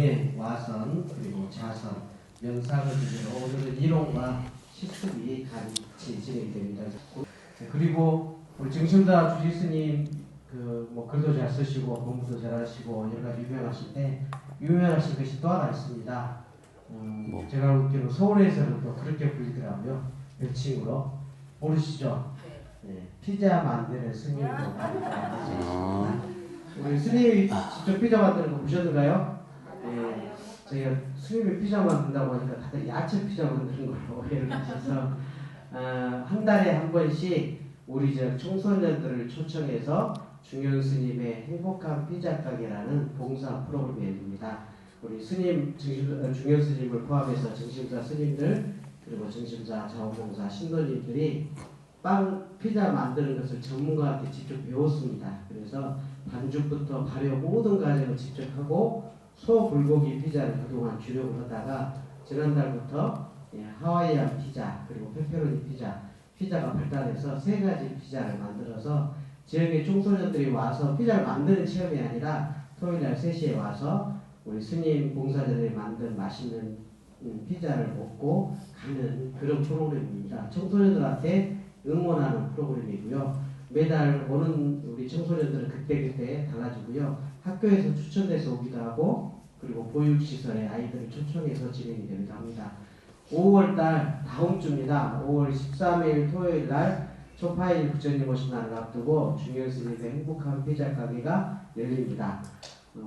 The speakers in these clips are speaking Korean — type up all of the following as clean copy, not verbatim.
정예, 와선, 그리고 자선, 명상을 주제로 오늘은 이론과 실습이 같이 진행이 됩니다. 그리고 우리 증심자 주지스님 뭐 글도 잘 쓰시고 공부도 잘 하시고 여러 가지 유명하신데 유명하신 것이 또 하나 있습니다. 제가 알기로 서울에서는 또 그렇게 불리더라고요. 별칭으로 모르시죠? 네, 피자 만드는 스님도 많이 계십니다. 우리 스님이 직접 피자 만드는 거 보셨는가요? 네, 저희가 스님이 피자 만든다고 하니까 다들 야채 피자 만드는 걸로 오해를 하셔서 한 달에 한 번씩 우리 청소년들을 초청해서 중현 스님의 행복한 피자 가게라는 봉사 프로그램입니다. 우리 스님, 중현 스님을 포함해서 정신사 스님들 그리고 정신사 자원봉사 신도님들이 피자 만드는 것을 전문가한테 직접 배웠습니다. 그래서 반죽부터 발효 모든 과정을 직접 하고 소불고기 피자를 그동안 주력을 하다가 지난달부터 하와이안 피자 그리고 페페로니 피자가 발달해서 세 가지 피자를 만들어서 지역의 청소년들이 와서 피자를 만드는 체험이 아니라 토요일날 3시에 와서 우리 스님 봉사자들이 만든 맛있는 피자를 먹고 가는 그런 프로그램입니다. 청소년들한테 응원하는 프로그램이고요. 매달 오는 우리 청소년들은 그때그때 달라지고요. 학교에서 추천돼서 오기도 하고 그리고 보육시설에 아이들을 초청해서 진행이 되기도 합니다. 5월달 다음 주입니다. 5월 13일 토요일날 초파일 부처님 오신 날을 앞두고 중현스님의 행복한 피자 가게가 열립니다.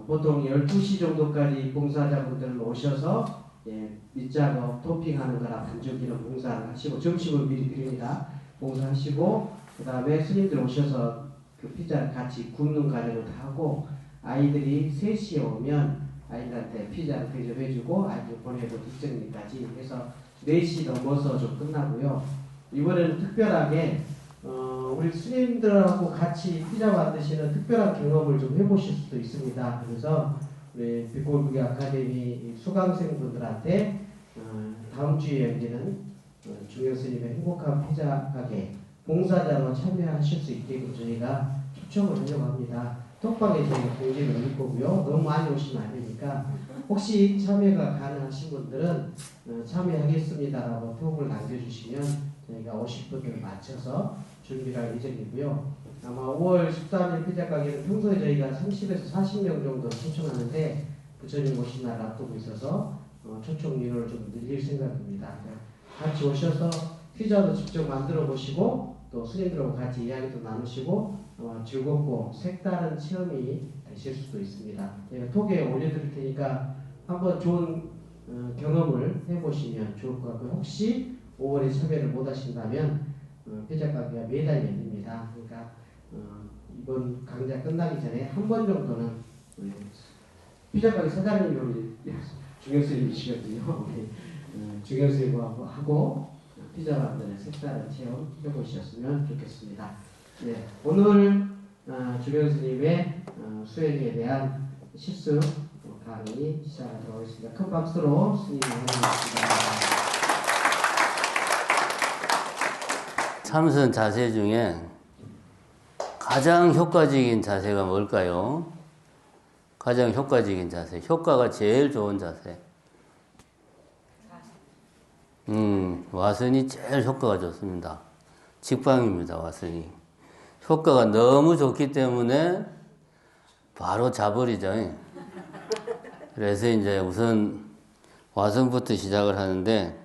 보통 12시 정도까지 봉사자분들 오셔서 밑작업 토핑하는 거나 반죽이나 봉사를 하시고 점심을 미리 드립니다. 봉사하시고 그 다음에 스님들 오셔서 그 피자를 같이 굽는 과정을 다 하고 아이들이 3시에 오면 아이들한테 피자를 대접해주고 아이들 보내고 뒷정리까지 해서 4시 넘어서 좀 끝나고요. 이번에는 특별하게 우리 스님들하고 같이 피자 만드시는 특별한 경험을 좀 해보실 수도 있습니다. 그래서 우리 빛골무기 아카데미 수강생분들한테 다음 주에 열리는 중현 스님의 행복한 피자 가게 봉사자로 참여하실 수 있게끔 저희가 초청을 하려고 합니다. 톡방에 저희가 공지를 올릴 거고요. 너무 많이 오시면 안 되니까 혹시 참여가 가능하신 분들은 참여하겠습니다라고 톡을 남겨주시면 저희가 오실 분들 맞춰서 준비를 할 예정이고요. 아마 5월 13일 피자 가게는 평소에 저희가 30에서 40명 정도 초청하는데 부처님 오신 날 앞두고 있어서 초청 인원을 좀 늘릴 생각입니다. 같이 오셔서 피자도 직접 만들어 보시고 또 스님들하고 같이 이야기도 나누시고 즐겁고 색다른 체험이 되실 수도 있습니다. 제가 톡에 올려드릴 테니까 한번 좋은 경험을 해보시면 좋을 것 같고요. 혹시 5월에 참여를 못 하신다면 피자 가게가 매달 열립니다. 그러니까 이번 강좌 끝나기 전에 한 번 정도는 피자 가게 사장님이 우리 중현스님이시거든요. 중현스님하고 하고 피자 만드는 색다른 체험 해보셨으면 좋겠습니다. 네, 오늘 중현스님의 수행에 대한 실습 강의 시작하도록 하겠습니다. 큰 박수로 스님을 환영합니다. 참선 자세 중에 가장 효과적인 자세가 뭘까요? 가장 효과적인 자세, 효과가 제일 좋은 자세. 와선이 제일 효과가 좋습니다. 직방입니다, 와선이. 효과가 너무 좋기 때문에 바로 자버리죠. 그래서 이제 우선 와선부터 시작을 하는데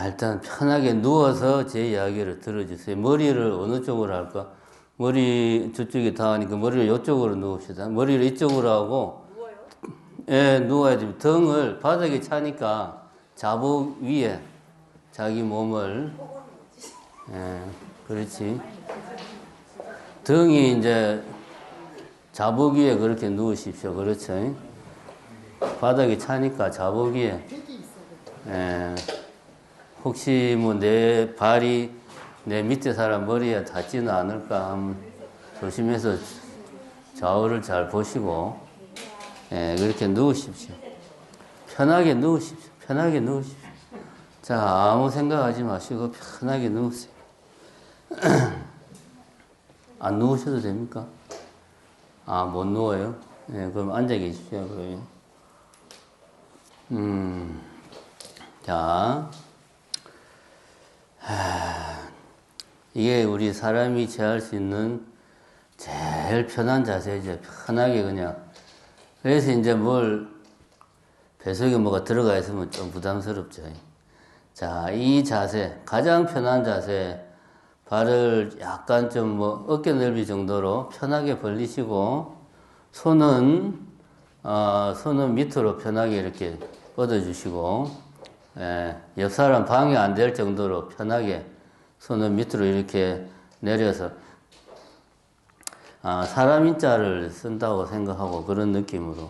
일단 편하게 누워서 제 이야기를 들어주세요. 머리를 어느 쪽으로 할까? 머리 저쪽에 닿으니까 머리를 이쪽으로 누웁시다. 머리를 이쪽으로 하고 누워요? 예, 누워야 됩니다. 등을 바닥에 차니까 자복 위에 자기 몸을 그렇지. 등이 이제 자복 위에 그렇게 누우십시오. 그렇죠? 바닥에 차니까 자복 위에 혹시 뭐 내 발이 내 밑에 사람 머리에 닿지는 않을까 하면 조심해서 좌우를 잘 보시고 그렇게 누우십시오. 편하게 누우십시오. 편하게 누우십시오. 자, 아무 생각하지 마시고 편하게 누우세요. 안 누우셔도 됩니까? 못 누워요? 그럼 앉아 계십시오. 그러면 자, 이게 우리 사람이 취할 수 있는 제일 편한 자세죠. 편하게 그냥. 그래서 이제 뭘 뱃속에 뭐가 들어가 있으면 좀 부담스럽죠. 자, 이 자세, 가장 편한 자세, 발을 약간 좀 뭐 어깨 넓이 정도로 편하게 벌리시고, 손은 밑으로 편하게 이렇게 뻗어주시고, 옆 사람 방해 안 될 정도로 편하게 손은 밑으로 이렇게 내려서, 사람 인자를 쓴다고 생각하고 그런 느낌으로.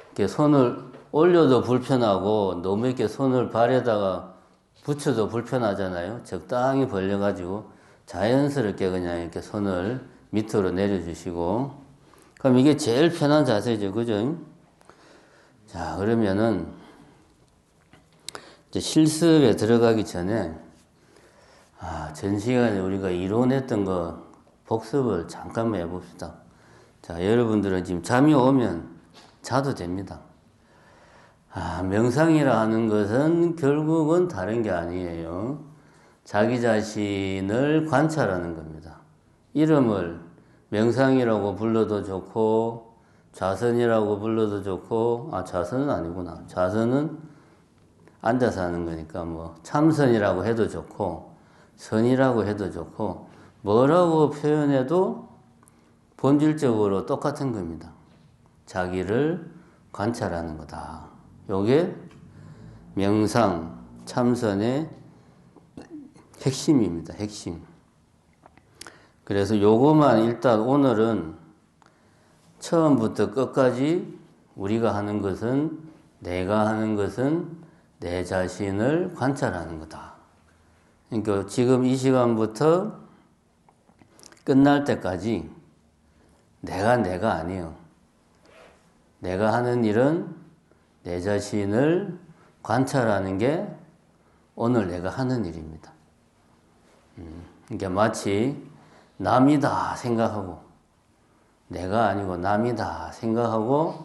이렇게 손을 올려도 불편하고, 너무 이렇게 손을 발에다가 붙여도 불편하잖아요. 적당히 벌려가지고 자연스럽게 그냥 이렇게 손을 밑으로 내려주시고, 그럼 이게 제일 편한 자세죠. 그죠? 자, 그러면은 이제 실습에 들어가기 전에 전 시간에 우리가 이론했던 거 복습을 잠깐만 해봅시다. 자, 여러분들은 지금 잠이 오면 자도 됩니다. 명상이라 하는 것은 결국은 다른 게 아니에요. 자기 자신을 관찰하는 겁니다. 이름을 명상이라고 불러도 좋고, 좌선이라고 불러도 좋고, 좌선은 아니구나. 좌선은 앉아서 하는 거니까 뭐, 참선이라고 해도 좋고, 선이라고 해도 좋고, 뭐라고 표현해도 본질적으로 똑같은 겁니다. 자기를 관찰하는 거다. 요게 명상, 참선의 핵심입니다. 핵심. 그래서 요거만 일단 오늘은 처음부터 끝까지 우리가 하는 것은, 내가 하는 것은 내 자신을 관찰하는 거다. 그러니까 지금 이 시간부터 끝날 때까지 내가 아니에요. 내가 하는 일은 내 자신을 관찰하는 게 오늘 내가 하는 일입니다. 그러니까 마치 남이다 생각하고, 내가 아니고 남이다 생각하고,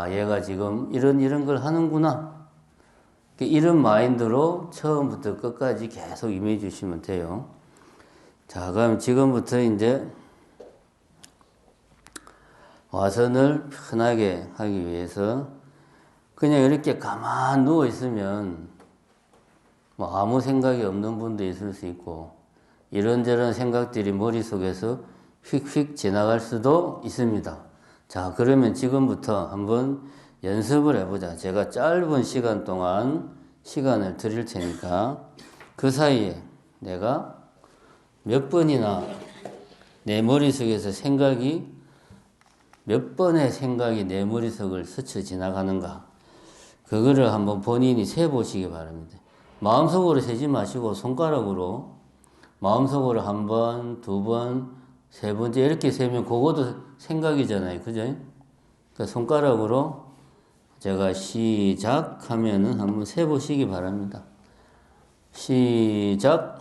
얘가 지금 이런 걸 하는구나. 이런 마인드로 처음부터 끝까지 계속 임해 주시면 돼요. 자, 그럼 지금부터 이제 와선을 편하게 하기 위해서 그냥 이렇게 가만 누워 있으면 뭐 아무 생각이 없는 분도 있을 수 있고, 이런저런 생각들이 머릿속에서 휙휙 지나갈 수도 있습니다. 자, 그러면 지금부터 한번 연습을 해보자. 제가 짧은 시간 동안 시간을 드릴 테니까 그 사이에 내가 몇 번이나 내 머릿속에서 몇 번의 생각이 내 머릿속을 스쳐 지나가는가, 그거를 한번 본인이 세보시기 바랍니다. 마음속으로 세지 마시고 손가락으로, 마음속으로 한 번, 두 번, 세 번째 이렇게 세면 그것도 생각이잖아요. 그죠? 그러니까 손가락으로 제가 시작하면은 한번 세보시기 바랍니다. 시작.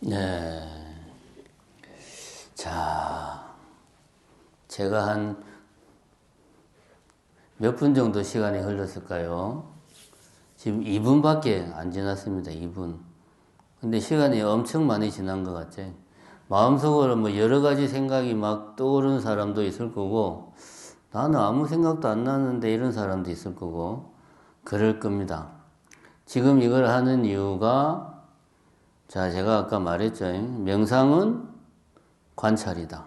네. 자, 제가 한 몇 분 정도 시간이 흘렀을까요? 지금 2분밖에 안 지났습니다. 2분. 근데 시간이 엄청 많이 지난 것 같죠? 마음속으로 뭐 여러 가지 생각이 막 떠오르는 사람도 있을 거고, 나는 아무 생각도 안 나는데 이런 사람도 있을 거고, 그럴 겁니다. 지금 이걸 하는 이유가, 자, 제가 아까 말했죠. 명상은 관찰이다.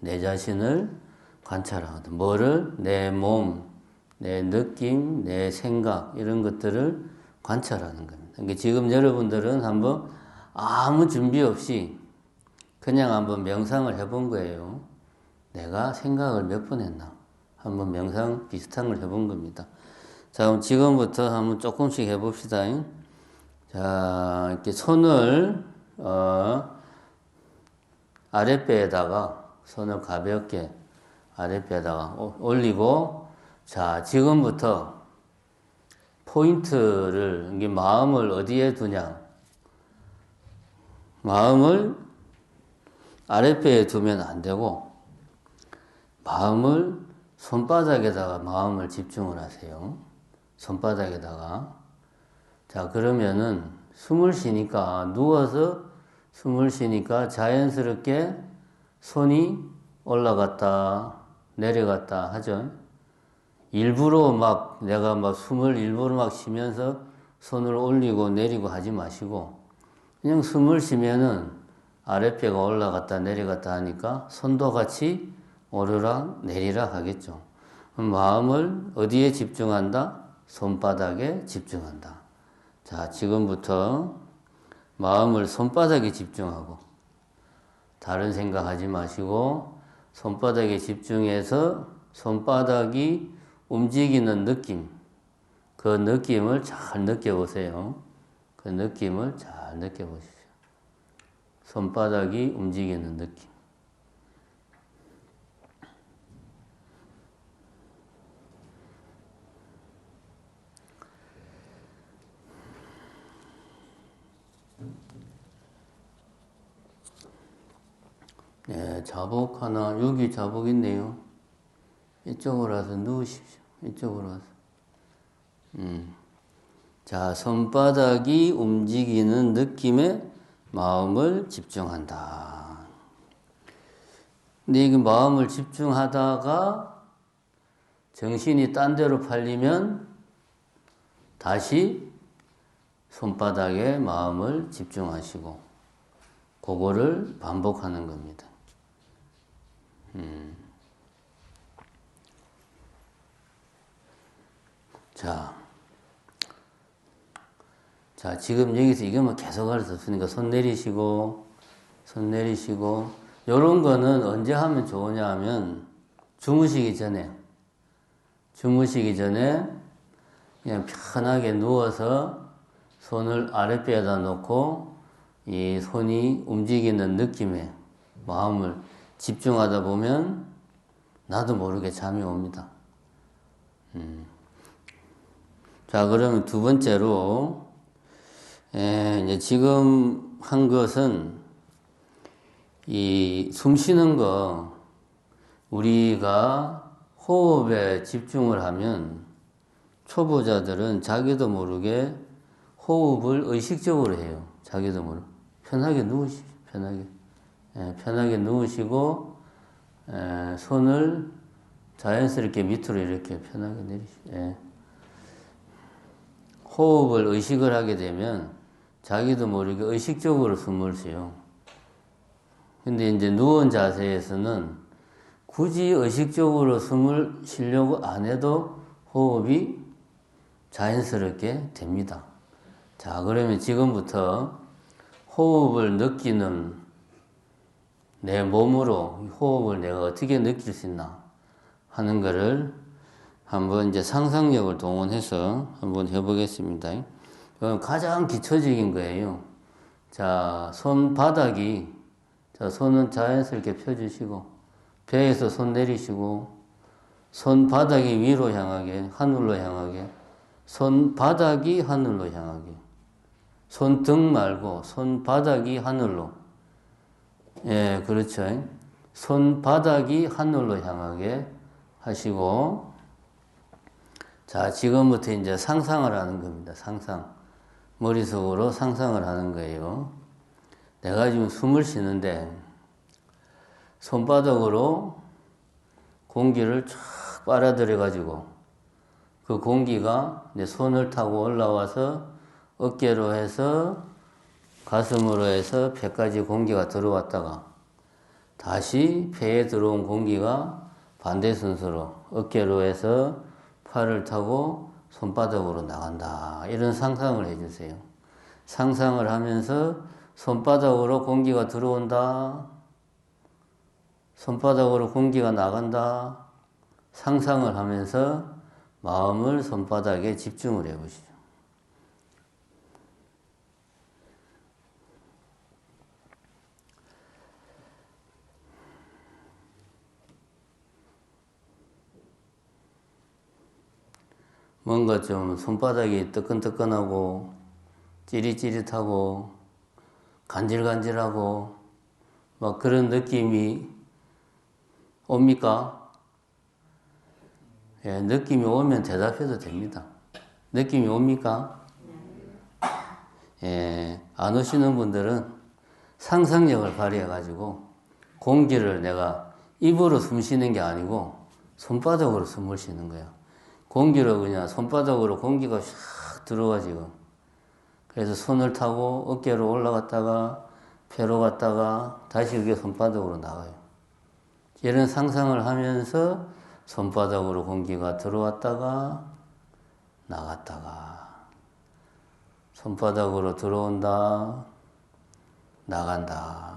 내 자신을 관찰하거든. 뭐를? 내 몸, 내 느낌, 내 생각, 이런 것들을 관찰하는 겁니다. 그러니까 지금 여러분들은 한번 아무 준비 없이 그냥 한번 명상을 해본 거예요. 내가 생각을 몇 번 했나? 한번 명상 비슷한 걸 해본 겁니다. 자, 그럼 지금부터 한번 조금씩 해봅시다. 자, 이렇게 손을, 아랫배에다가, 손을 가볍게 아랫배에다가 올리고, 자, 지금부터 포인트를, 이게 마음을 어디에 두냐? 마음을 아랫배에 두면 안 되고, 마음을 손바닥에다가 마음을 집중을 하세요. 손바닥에다가. 자, 그러면은 숨을 쉬니까, 누워서 숨을 쉬니까 자연스럽게 손이 올라갔다, 내려갔다 하죠. 일부러 막, 내가 막 숨을 일부러 막 쉬면서 손을 올리고 내리고 하지 마시고, 그냥 숨을 쉬면은 아랫배가 올라갔다 내려갔다 하니까 손도 같이 오르락 내리락 하겠죠. 마음을 어디에 집중한다? 손바닥에 집중한다. 자, 지금부터 마음을 손바닥에 집중하고 다른 생각하지 마시고 손바닥에 집중해서 손바닥이 움직이는 느낌, 그 느낌을 잘 느껴보세요. 그 느낌을 잘 느껴보십시오. 손바닥이 움직이는 느낌. 네, 자복 하나, 여기 자복 있네요. 이쪽으로 와서 누우십시오. 이쪽으로 와서. 자, 손바닥이 움직이는 느낌에 마음을 집중한다. 근데 이게 마음을 집중하다가 정신이 딴 데로 팔리면 다시 손바닥에 마음을 집중하시고 그거를 반복하는 겁니다. 자, 지금 여기서 이것만 계속 할 수 없으니까 손 내리시고, 요런 거는 언제 하면 좋으냐 하면 주무시기 전에 그냥 편하게 누워서 손을 아랫배에다 놓고 이 손이 움직이는 느낌에 마음을 집중하다 보면 나도 모르게 잠이 옵니다. 자, 그러면 두 번째로, 이제 지금 한 것은 이 숨 쉬는 거, 우리가 호흡에 집중을 하면 초보자들은 자기도 모르게 호흡을 의식적으로 해요. 자기도 모르게. 편하게 누우십시오. 편하게 누우시고, 손을 자연스럽게 밑으로 이렇게 편하게 내리십시오. 호흡을 의식을 하게 되면 자기도 모르게 의식적으로 숨을 쉬어요. 근데 이제 누운 자세에서는 굳이 의식적으로 숨을 쉬려고 안 해도 호흡이 자연스럽게 됩니다. 자, 그러면 지금부터 호흡을 느끼는 내 몸으로 호흡을 내가 어떻게 느낄 수 있나 하는 거를 한번 이제 상상력을 동원해서 한번 해보겠습니다. 이건 가장 기초적인 거예요. 자, 손바닥이, 자, 손은 자연스럽게 펴주시고, 배에서 손 내리시고, 손바닥이 위로 향하게, 하늘로 향하게, 손바닥이 하늘로 향하게, 손등 말고 손바닥이 하늘로. 예, 그렇죠. 손바닥이 하늘로 향하게 하시고, 자, 지금부터 이제 상상을 하는 겁니다. 상상. 머릿속으로 상상을 하는 거예요. 내가 지금 숨을 쉬는데, 손바닥으로 공기를 쫙 빨아들여가지고, 그 공기가 내 손을 타고 올라와서 어깨로 해서 가슴으로 해서 폐까지 공기가 들어왔다가 다시 폐에 들어온 공기가 반대 순서로 어깨로 해서 팔을 타고 손바닥으로 나간다. 이런 상상을 해주세요. 상상을 하면서 손바닥으로 공기가 들어온다. 손바닥으로 공기가 나간다. 상상을 하면서 마음을 손바닥에 집중을 해보시죠. 뭔가 좀 손바닥이 뜨끈뜨끈하고 찌릿찌릿하고 간질간질하고 막 그런 느낌이 옵니까? 예, 느낌이 오면 대답해도 됩니다. 느낌이 옵니까? 예, 안 오시는 분들은 상상력을 발휘해가지고 공기를 내가 입으로 숨 쉬는 게 아니고 손바닥으로 숨을 쉬는 거예요. 공기를 그냥 손바닥으로 공기가 샥 들어와 지금. 그래서 손을 타고 어깨로 올라갔다가 폐로 갔다가 다시 그게 손바닥으로 나가요. 이런 상상을 하면서 손바닥으로 공기가 들어왔다가 나갔다가 손바닥으로 들어온다 나간다.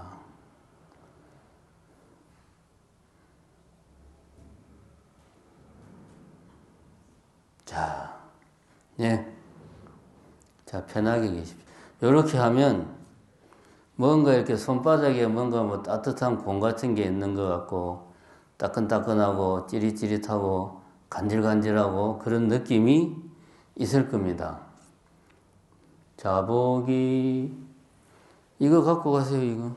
자, 예. 자, 편하게 계십시오. 이렇게 하면 뭔가 이렇게 손바닥에 뭔가 뭐 따뜻한 공 같은 게 있는 것 같고 따끈따끈하고 찌릿찌릿하고 간질간질하고 그런 느낌이 있을 겁니다. 자복이 이거 갖고 가세요. 이거.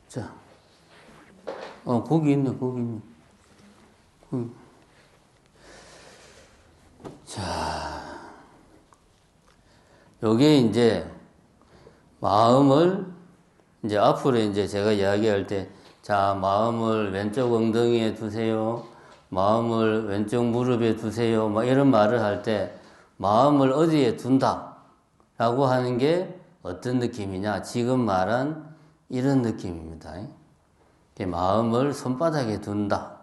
자, 고기 있네. 고기 있네. 자, 요게 이제 마음을 이제 앞으로 이제 제가 이야기할 때, 자, 마음을 왼쪽 엉덩이에 두세요. 마음을 왼쪽 무릎에 두세요. 막 이런 말을 할 때, 마음을 어디에 둔다. 라고 하는 게 어떤 느낌이냐. 지금 말한 이런 느낌입니다. 마음을 손바닥에 둔다.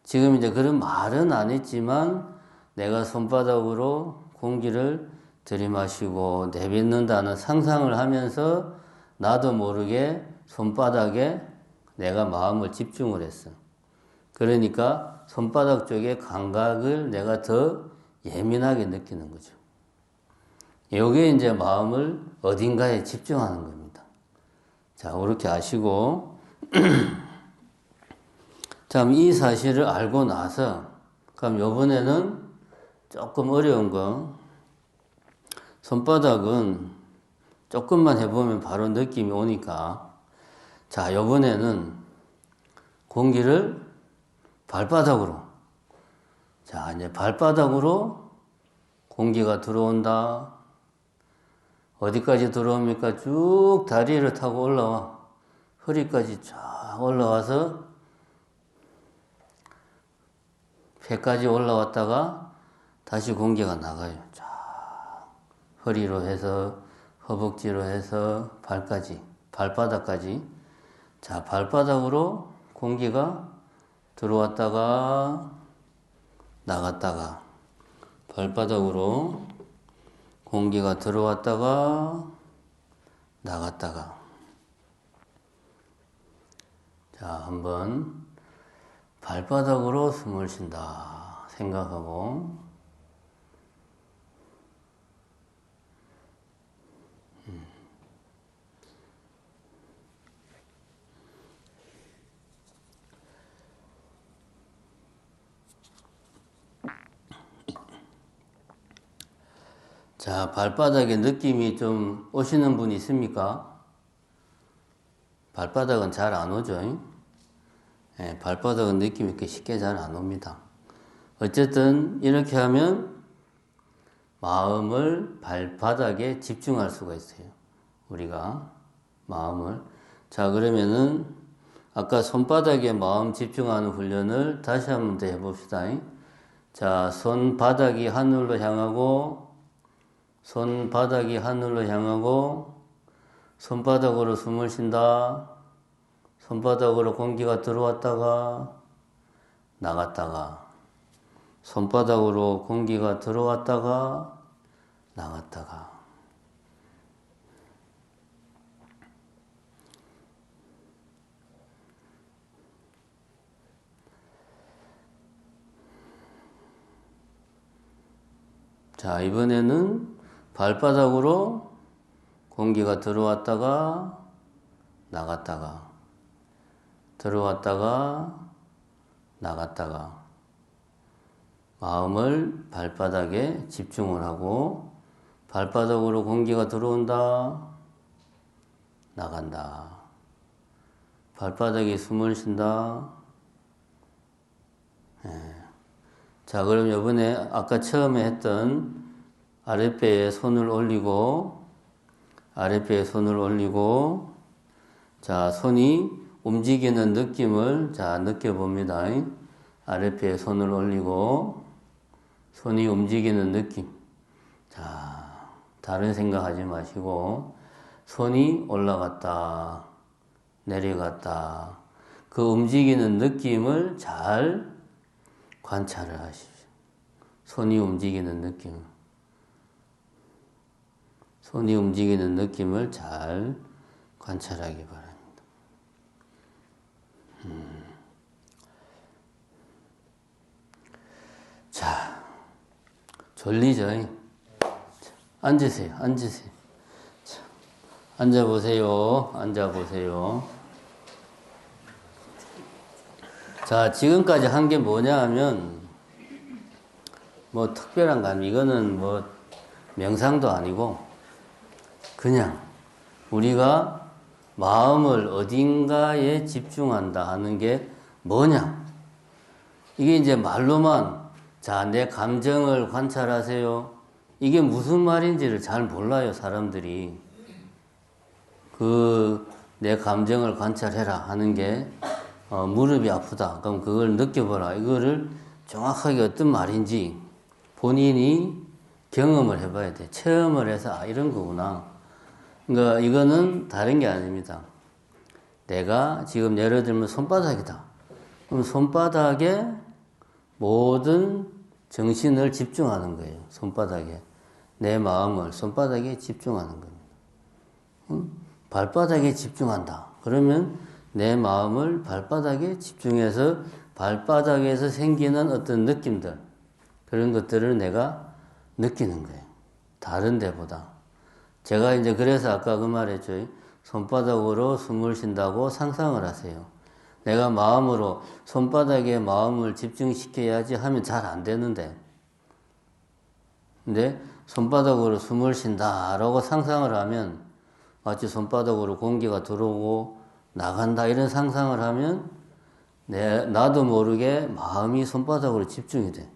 지금 이제 그런 말은 안 했지만, 내가 손바닥으로 공기를 들이마시고 내뱉는다는 상상을 하면서 나도 모르게 손바닥에 내가 마음을 집중을 했어. 그러니까 손바닥 쪽의 감각을 내가 더 예민하게 느끼는 거죠. 이게 이제 마음을 어딘가에 집중하는 겁니다. 자, 그렇게 아시고 참 이 사실을 알고 나서 그럼 이번에는 조금 어려운 거 손바닥은 조금만 해보면 바로 느낌이 오니까 자, 이번에는 공기를 발바닥으로 자, 이제 발바닥으로 공기가 들어온다. 어디까지 들어옵니까? 쭉 다리를 타고 올라와. 허리까지 쫙 올라와서 폐까지 올라왔다가 다시 공기가 나가요. 쫙 허리로 해서 허벅지로 해서 발까지, 발바닥까지. 자, 발바닥으로 공기가 들어왔다가 나갔다가 발바닥으로 공기가 들어왔다가 나갔다가 자, 한번 발바닥으로 숨을 쉰다 생각하고 자, 발바닥에 느낌이 좀 오시는 분이 있습니까? 발바닥은 잘 안 오죠? 예, 발바닥은 느낌이 이렇게 쉽게 잘 안 옵니다. 어쨌든 이렇게 하면 마음을 발바닥에 집중할 수가 있어요. 우리가 마음을. 자, 그러면은 아까 손바닥에 마음 집중하는 훈련을 다시 한번 더 해봅시다. 자, 손바닥이 하늘로 향하고, 손바닥이 하늘로 향하고, 손바닥으로 숨을 쉰다. 손바닥으로 공기가 들어왔다가 나갔다가, 손바닥으로 공기가 들어왔다가 나갔다가. 자, 이번에는 발바닥으로 공기가 들어왔다가 나갔다가, 들어왔다가 나갔다가. 마음을 발바닥에 집중을 하고, 발바닥으로 공기가 들어온다, 나간다. 발바닥에 숨을 쉰다. 예. 자, 그럼 이번에 아까 처음에 했던 아랫배에 손을 올리고, 아랫배에 손을 올리고, 자, 손이 움직이는 느낌을 자, 느껴봅니다. 아랫배에 손을 올리고, 손이 움직이는 느낌. 자, 다른 생각하지 마시고, 손이 올라갔다, 내려갔다. 그 움직이는 느낌을 잘 관찰을 하십시오. 손이 움직이는 느낌. 손이 움직이는 느낌을 잘 관찰하기 바랍니다. 자, 졸리죠? 앉으세요, 앉으세요. 자, 앉아보세요, 앉아보세요. 자, 지금까지 한 게 뭐냐 하면, 뭐 특별한 감, 이거는 뭐 명상도 아니고, 그냥 우리가 마음을 어딘가에 집중한다 하는 게 뭐냐? 이게 이제 말로만, 자, 내 감정을 관찰하세요. 이게 무슨 말인지를 잘 몰라요, 사람들이. 내 감정을 관찰해라 하는 게, 무릎이 아프다. 그럼 그걸 느껴보라. 이거를 정확하게 어떤 말인지 본인이 경험을 해봐야 돼. 체험을 해서, 아, 이런 거구나. 그러니까 이거는 다른 게 아닙니다. 내가 지금 예를 들면 손바닥이다. 그럼 손바닥에 모든 정신을 집중하는 거예요. 손바닥에. 내 마음을 손바닥에 집중하는 겁니다. 발바닥에 집중한다. 그러면 내 마음을 발바닥에 집중해서 발바닥에서 생기는 어떤 느낌들, 그런 것들을 내가 느끼는 거예요. 다른 데보다. 제가 이제 그래서 아까 그 말했죠. 손바닥으로 숨을 쉰다고 상상을 하세요. 내가 마음으로 손바닥에 마음을 집중시켜야지 하면 잘 안 되는데. 근데 손바닥으로 숨을 쉰다라고 상상을 하면 마치 손바닥으로 공기가 들어오고 나간다 이런 상상을 하면 나도 모르게 마음이 손바닥으로 집중이 돼.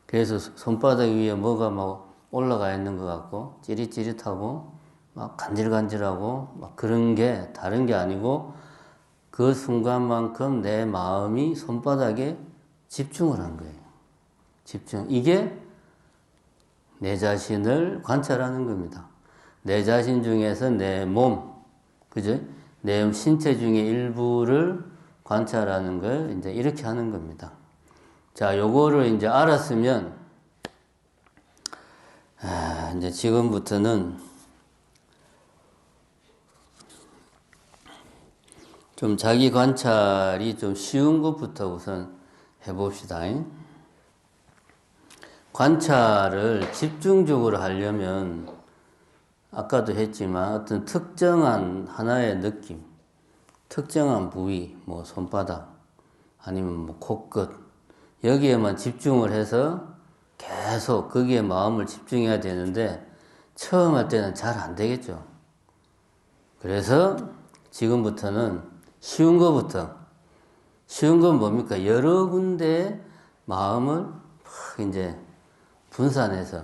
그래서 손바닥 위에 뭐가 막 올라가 있는 것 같고 찌릿찌릿하고 막 간질간질하고 막 그런 게 다른 게 아니고 그 순간만큼 내 마음이 손바닥에 집중을 한 거예요. 집중. 이게 내 자신을 관찰하는 겁니다. 내 자신 중에서 내 몸, 그죠? 내 신체 중의 일부를 관찰하는 걸 이제 이렇게 하는 겁니다. 자, 요거를 이제 알았으면, 이제 지금부터는 좀 자기 관찰이 좀 쉬운 것부터 우선 해봅시다. 관찰을 집중적으로 하려면 아까도 했지만 어떤 특정한 하나의 느낌, 특정한 부위, 뭐 손바닥 아니면 뭐 코끝 여기에만 집중을 해서 계속 거기에 마음을 집중해야 되는데 처음 할 때는 잘 안 되겠죠. 그래서 지금부터는 쉬운 거부터, 쉬운 건 뭡니까? 여러 군데 마음을 막 이제 분산해서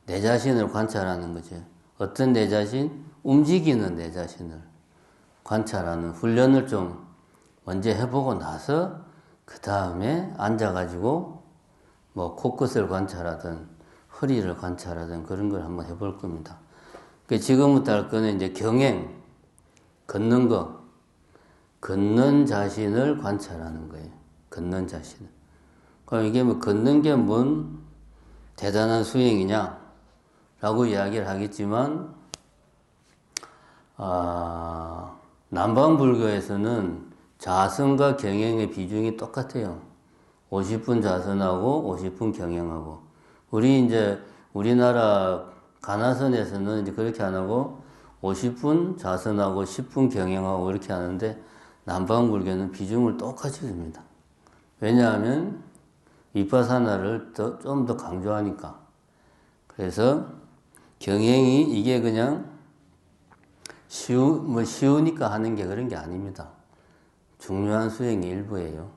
내 자신을 관찰하는 거죠. 어떤 내 자신? 움직이는 내 자신을 관찰하는 훈련을 좀 먼저 해보고 나서 그 다음에 앉아가지고 뭐 코끝을 관찰하든 허리를 관찰하든 그런 걸 한번 해볼 겁니다. 지금부터 할 거는 이제 경행, 걷는 거, 걷는 자신을 관찰하는 거예요. 걷는 자신을. 그럼 이게 뭐 걷는 게 뭔 대단한 수행이냐? 라고 이야기를 하겠지만, 남방불교에서는 자선과 경행의 비중이 똑같아요. 50분 자선하고 50분 경행하고. 우리나라 가나선에서는 이제 그렇게 안 하고 50분 자선하고 10분 경행하고 이렇게 하는데 남방불교는 비중을 똑같이 줍니다. 왜냐하면 위파사나를 좀 더 강조하니까. 그래서 경행이 이게 그냥 쉬우니까 하는 게 그런 게 아닙니다. 중요한 수행의 일부예요.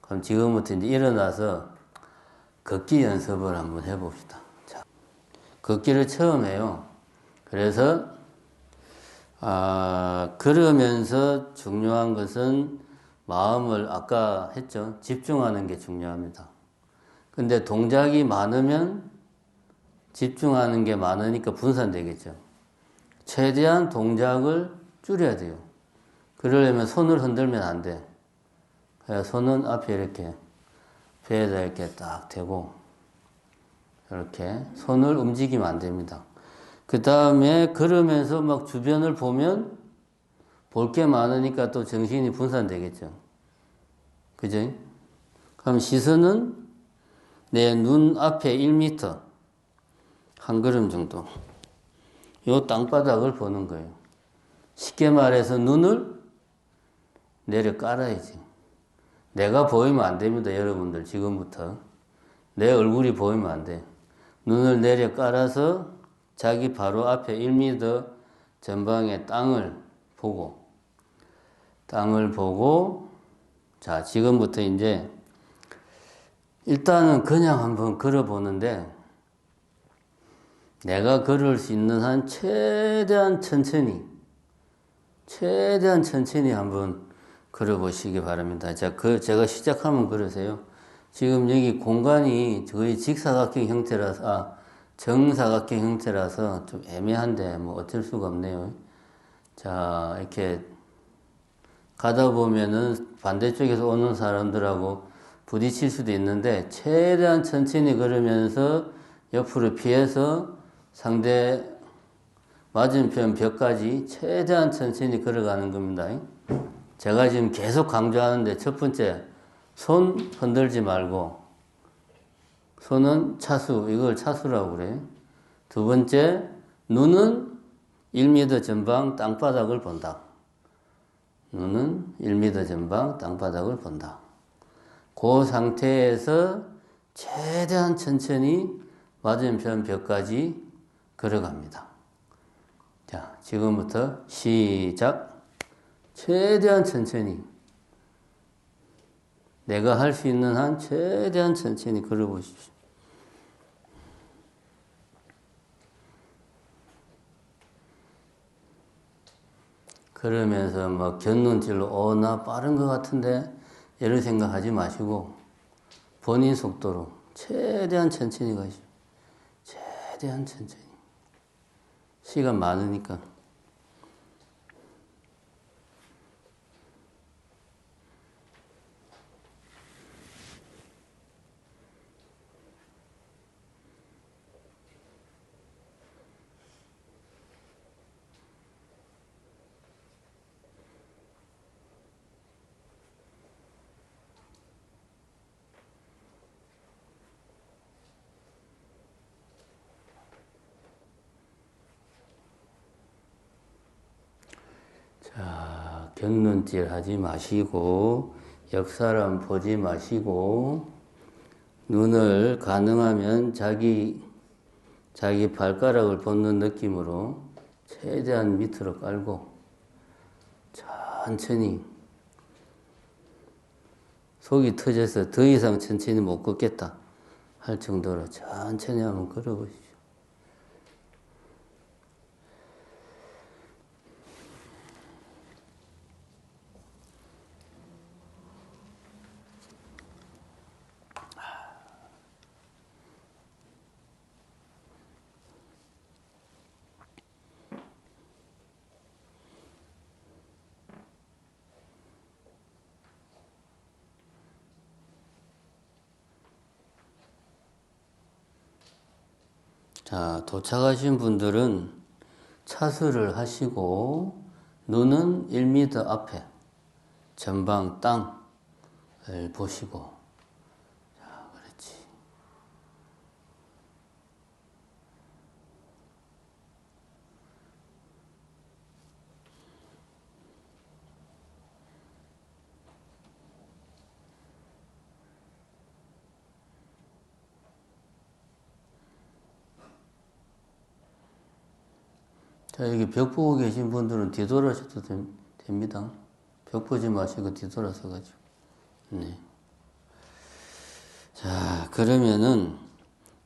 그럼 지금부터 이제 일어나서 걷기 연습을 한번 해봅시다. 자, 걷기를 처음 해요. 그래서 걸으면서 중요한 것은 마음을 아까 했죠. 집중하는 게 중요합니다. 근데 동작이 많으면 집중하는 게 많으니까 분산되겠죠. 최대한 동작을 줄여야 돼요. 그러려면 손을 흔들면 안 돼. 손은 앞에 이렇게 배에다 이렇게 딱 대고 이렇게 손을 움직이면 안 됩니다. 그 다음에 걸으면서 막 주변을 보면 볼 게 많으니까 또 정신이 분산되겠죠. 그죠? 그럼 시선은 내 눈 앞에 1m, 한 걸음 정도. 요 땅바닥을 보는 거예요. 쉽게 말해서 눈을 내려 깔아야지. 내가 보이면 안 됩니다, 여러분들. 지금부터. 내 얼굴이 보이면 안 돼. 눈을 내려 깔아서 자기 바로 앞에 1m 전방의 땅을 보고, 자, 지금부터 이제 일단은 그냥 한번 걸어보는데 내가 걸을 수 있는 한 최대한 천천히 한번 걸어보시기 바랍니다. 자, 제가 시작하면 걸으세요. 지금 여기 공간이 거의 직사각형 형태라서, 정사각형 형태라서 좀 애매한데 뭐 어쩔 수가 없네요. 자, 이렇게 가다 보면은 반대쪽에서 오는 사람들하고 부딪힐 수도 있는데 최대한 천천히 걸으면서 옆으로 피해서 상대 맞은편 벽까지 최대한 천천히 걸어가는 겁니다. 제가 지금 계속 강조하는데 첫 번째, 손 흔들지 말고 손은 차수, 이걸 차수라고 그래요. 두 번째, 눈은 1m 전방 땅바닥을 본다. 눈은 1m 전방 땅바닥을 본다. 그 상태에서 최대한 천천히 맞은편 벽까지 걸어갑니다. 자, 지금부터 시작. 최대한 천천히. 내가 할 수 있는 한 최대한 천천히 걸어보십시오. 그러면서 막 곁눈질로 나 빠른 것 같은데 이런 생각하지 마시고 본인 속도로 최대한 천천히 가시오. 최대한 천천히. 시간 많으니까. 자, 곁눈질 하지 마시고 옆 사람 보지 마시고 눈을 가능하면 자기 자기 발가락을 벗는 느낌으로 최대한 밑으로 깔고 천천히 속이 터져서 더 이상 천천히 못 걷겠다 할 정도로 천천히 한번 걸어보시죠. 자, 도착하신 분들은 차수를 하시고 눈은 1m 앞에 전방 땅을 보시고, 자, 그렇지. 자, 여기 벽 보고 계신 분들은 뒤돌아셔도 됩니다. 벽 보지 마시고 뒤돌아서 가지고. 네. 자, 그러면은,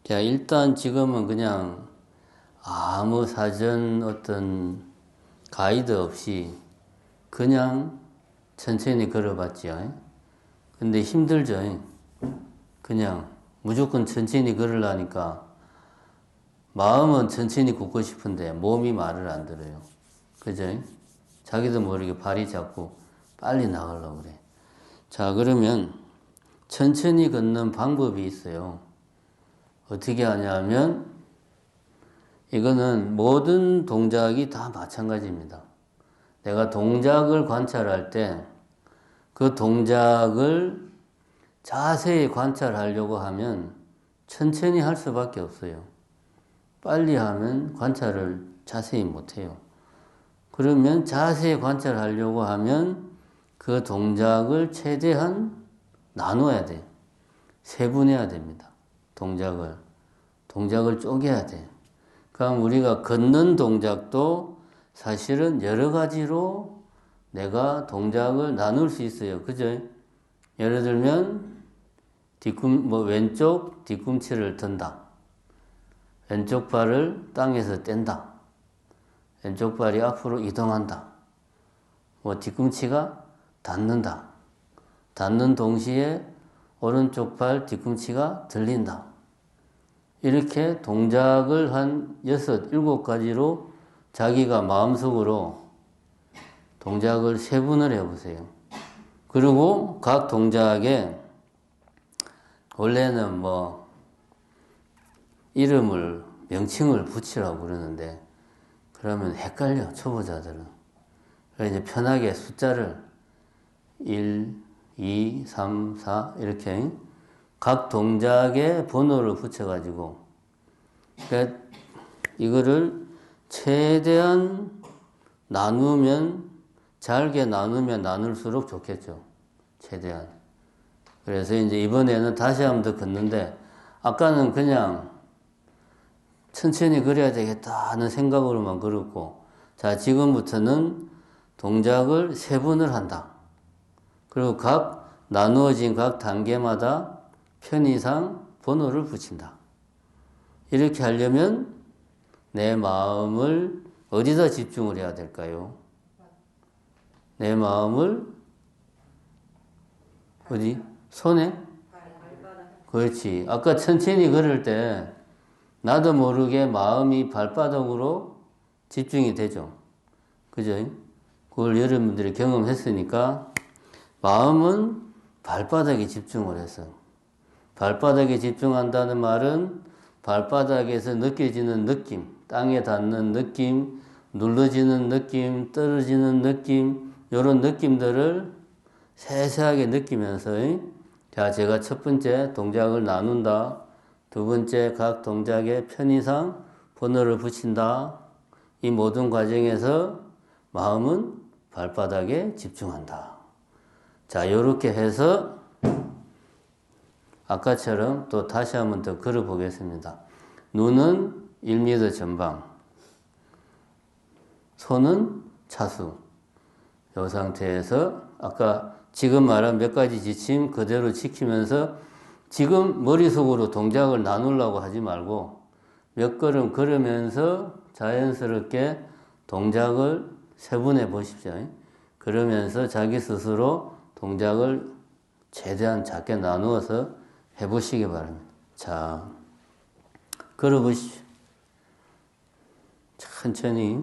자, 일단 지금은 그냥 아무 사전 어떤 가이드 없이 그냥 천천히 걸어봤지요. 근데 힘들죠. 그냥 무조건 천천히 걸으려니까 마음은 천천히 걷고 싶은데 몸이 말을 안 들어요. 그죠? 자기도 모르게 발이 자꾸 빨리 나가려고 그래. 자, 그러면 천천히 걷는 방법이 있어요. 어떻게 하냐면 이거는 모든 동작이 다 마찬가지입니다. 내가 동작을 관찰할 때 그 동작을 자세히 관찰하려고 하면 천천히 할 수밖에 없어요. 빨리 하면 관찰을 자세히 못해요. 그러면 자세히 관찰하려고 하면 그 동작을 최대한 나눠야 돼요. 세분해야 됩니다. 동작을 쪼개야 돼요. 그럼 우리가 걷는 동작도 사실은 여러 가지로 내가 동작을 나눌 수 있어요. 그죠? 예를 들면 왼쪽 뒤꿈치를 든다. 왼쪽 발을 땅에서 뗀다. 왼쪽 발이 앞으로 이동한다. 뒤꿈치가 닿는다. 닿는 동시에 오른쪽 발 뒤꿈치가 들린다. 이렇게 동작을 한 6, 7가지로 자기가 마음속으로 동작을 세분을 해보세요. 그리고 각 동작에 원래는 명칭을 붙이라고 그러는데 그러면 헷갈려, 초보자들은. 그래서 이제 편하게 숫자를 1, 2, 3, 4 이렇게 각 동작에 번호를 붙여가지고 그러니까 이거를 최대한 잘게 나누면 나눌수록 좋겠죠. 최대한. 그래서 이제 이번에는 다시 한번 더 걷는데 아까는 그냥 천천히 그려야 되겠다 하는 생각으로만 걸었고, 자, 지금부터는 동작을 세분을 한다. 그리고 나누어진 각 단계마다 편의상 번호를 붙인다. 이렇게 하려면 내 마음을 어디다 집중을 해야 될까요? 내 마음을 어디? 손에? 그렇지. 아까 천천히 걸을 때 나도 모르게 마음이 발바닥으로 집중이 되죠. 그죠? 그걸 여러분들이 경험했으니까 마음은 발바닥에 집중을 해서 발바닥에 집중한다는 말은 발바닥에서 느껴지는 느낌, 땅에 닿는 느낌, 눌러지는 느낌, 떨어지는 느낌, 이런 느낌들을 세세하게 느끼면서 자, 제가 첫 번째 동작을 나눈다. 두 번째 각 동작에 편의상 번호를 붙인다. 이 모든 과정에서 마음은 발바닥에 집중한다. 자, 이렇게 해서 아까처럼 또 다시 한번 더 걸어 보겠습니다. 눈은 1m 전방, 손은 차수. 이 상태에서 아까 지금 말한 몇 가지 지침 그대로 지키면서 지금 머릿속으로 동작을 나누려고 하지 말고 몇 걸음 걸으면서 자연스럽게 동작을 세분해 보십시오. 그러면서 자기 스스로 동작을 최대한 작게 나누어서 해보시기 바랍니다. 자, 걸어보십시오. 천천히.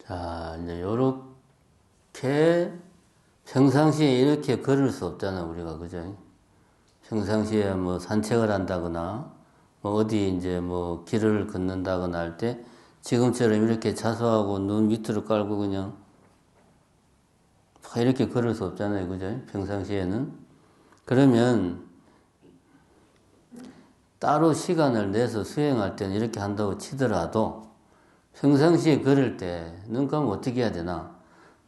자, 이제 요렇게 평상시에 이렇게 걸을 수 없잖아, 우리가. 그죠? 평상시에 뭐 산책을 한다거나, 뭐 어디 이제 뭐 길을 걷는다거나 할 때 지금처럼 이렇게 자수하고 눈 밑으로 깔고 그냥 막 이렇게 걸을 수 없잖아요. 그죠? 평상시에는. 그러면 따로 시간을 내서 수행할 때는 이렇게 한다고 치더라도 평상시에 걸을 때 눈 감으면 어떻게 해야 되나?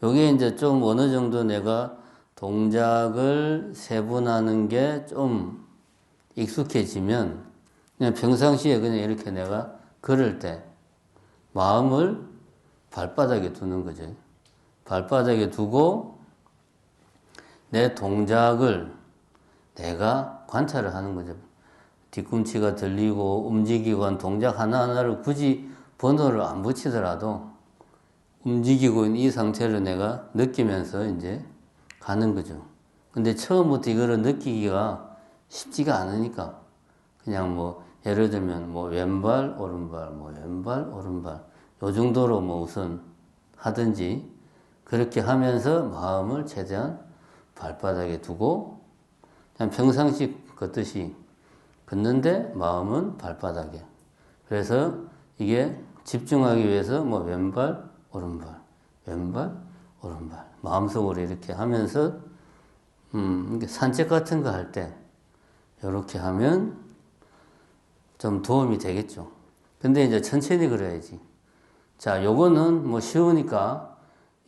요게 이제 좀 어느 정도 내가 동작을 세분하는 게 좀 익숙해지면 그냥 평상시에 그냥 이렇게 내가 걸을 때 마음을 발바닥에 두는 거죠. 발바닥에 두고 내 동작을 내가 관찰을 하는 거죠. 뒤꿈치가 들리고 움직이고 한 동작 하나하나를 굳이 번호를 안 붙이더라도 움직이고 있는 이 상태를 내가 느끼면서 이제 가는 거죠. 근데 처음부터 이거를 느끼기가 쉽지가 않으니까 그냥 뭐 예를 들면 뭐 왼발 오른발 뭐 왼발 오른발 요 정도로 뭐 우선 하든지 그렇게 하면서 마음을 최대한 발바닥에 두고 그냥 평상시 걷듯이 걷는데 마음은 발바닥에. 그래서 이게 집중하기 위해서 뭐 왼발 오른발 왼발 오른발 마음속으로 이렇게 하면서 산책 같은 거 할 때 이렇게 하면 좀 도움이 되겠죠. 근데 이제 천천히 그래야지. 자, 요거는 뭐 쉬우니까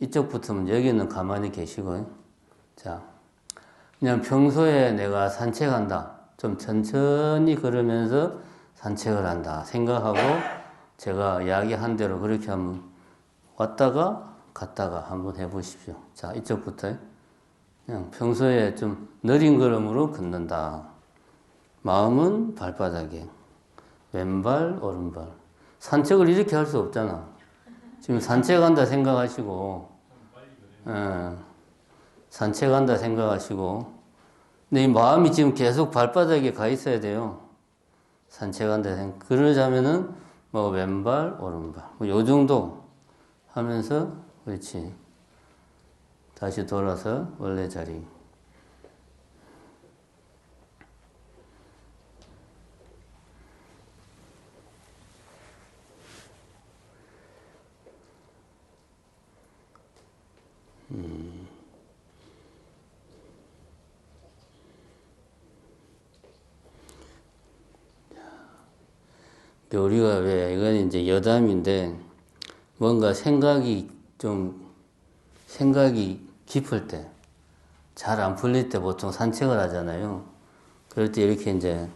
이쪽부터는 여기는 가만히 계시고, 자, 그냥 평소에 내가 산책한다. 좀 천천히 걸으면서 산책을 한다. 생각하고 제가 이야기한 대로 그렇게 한번 왔다가 갔다가 한번 해보십시오. 자, 이쪽부터 그냥 평소에 좀 느린 걸음으로 걷는다. 마음은 발바닥에. 왼발, 오른발. 산책을 이렇게 할 수 없잖아. 지금 산책한다 생각하시고, 산책한다 생각하시고, 근데 이 마음이 지금 계속 발바닥에 가 있어야 돼요. 산책한다 생각. 그러자면은 뭐 왼발, 오른발. 뭐 요 정도 하면서, 그렇지. 다시 돌아서 원래 자리. 우리가 왜, 이건 이제 여담인데, 뭔가 생각이 깊을 때, 잘 안 풀릴 때 보통 산책을 하잖아요. 그럴 때 이렇게 이제,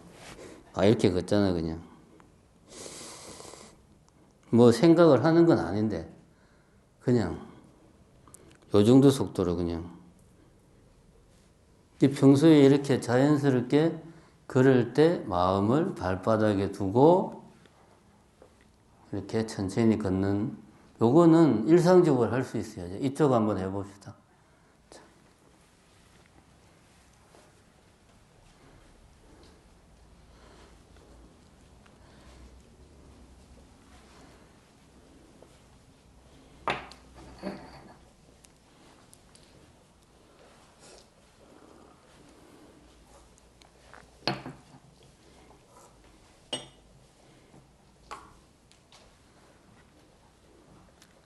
이렇게 걷잖아, 그냥. 뭐 생각을 하는 건 아닌데, 그냥, 요 정도 속도로 그냥. 평소에 이렇게 자연스럽게 걸을 때 마음을 발바닥에 두고, 이렇게 천천히 걷는, 요거는 일상적으로 할 수 있어요. 이쪽 한번 해봅시다.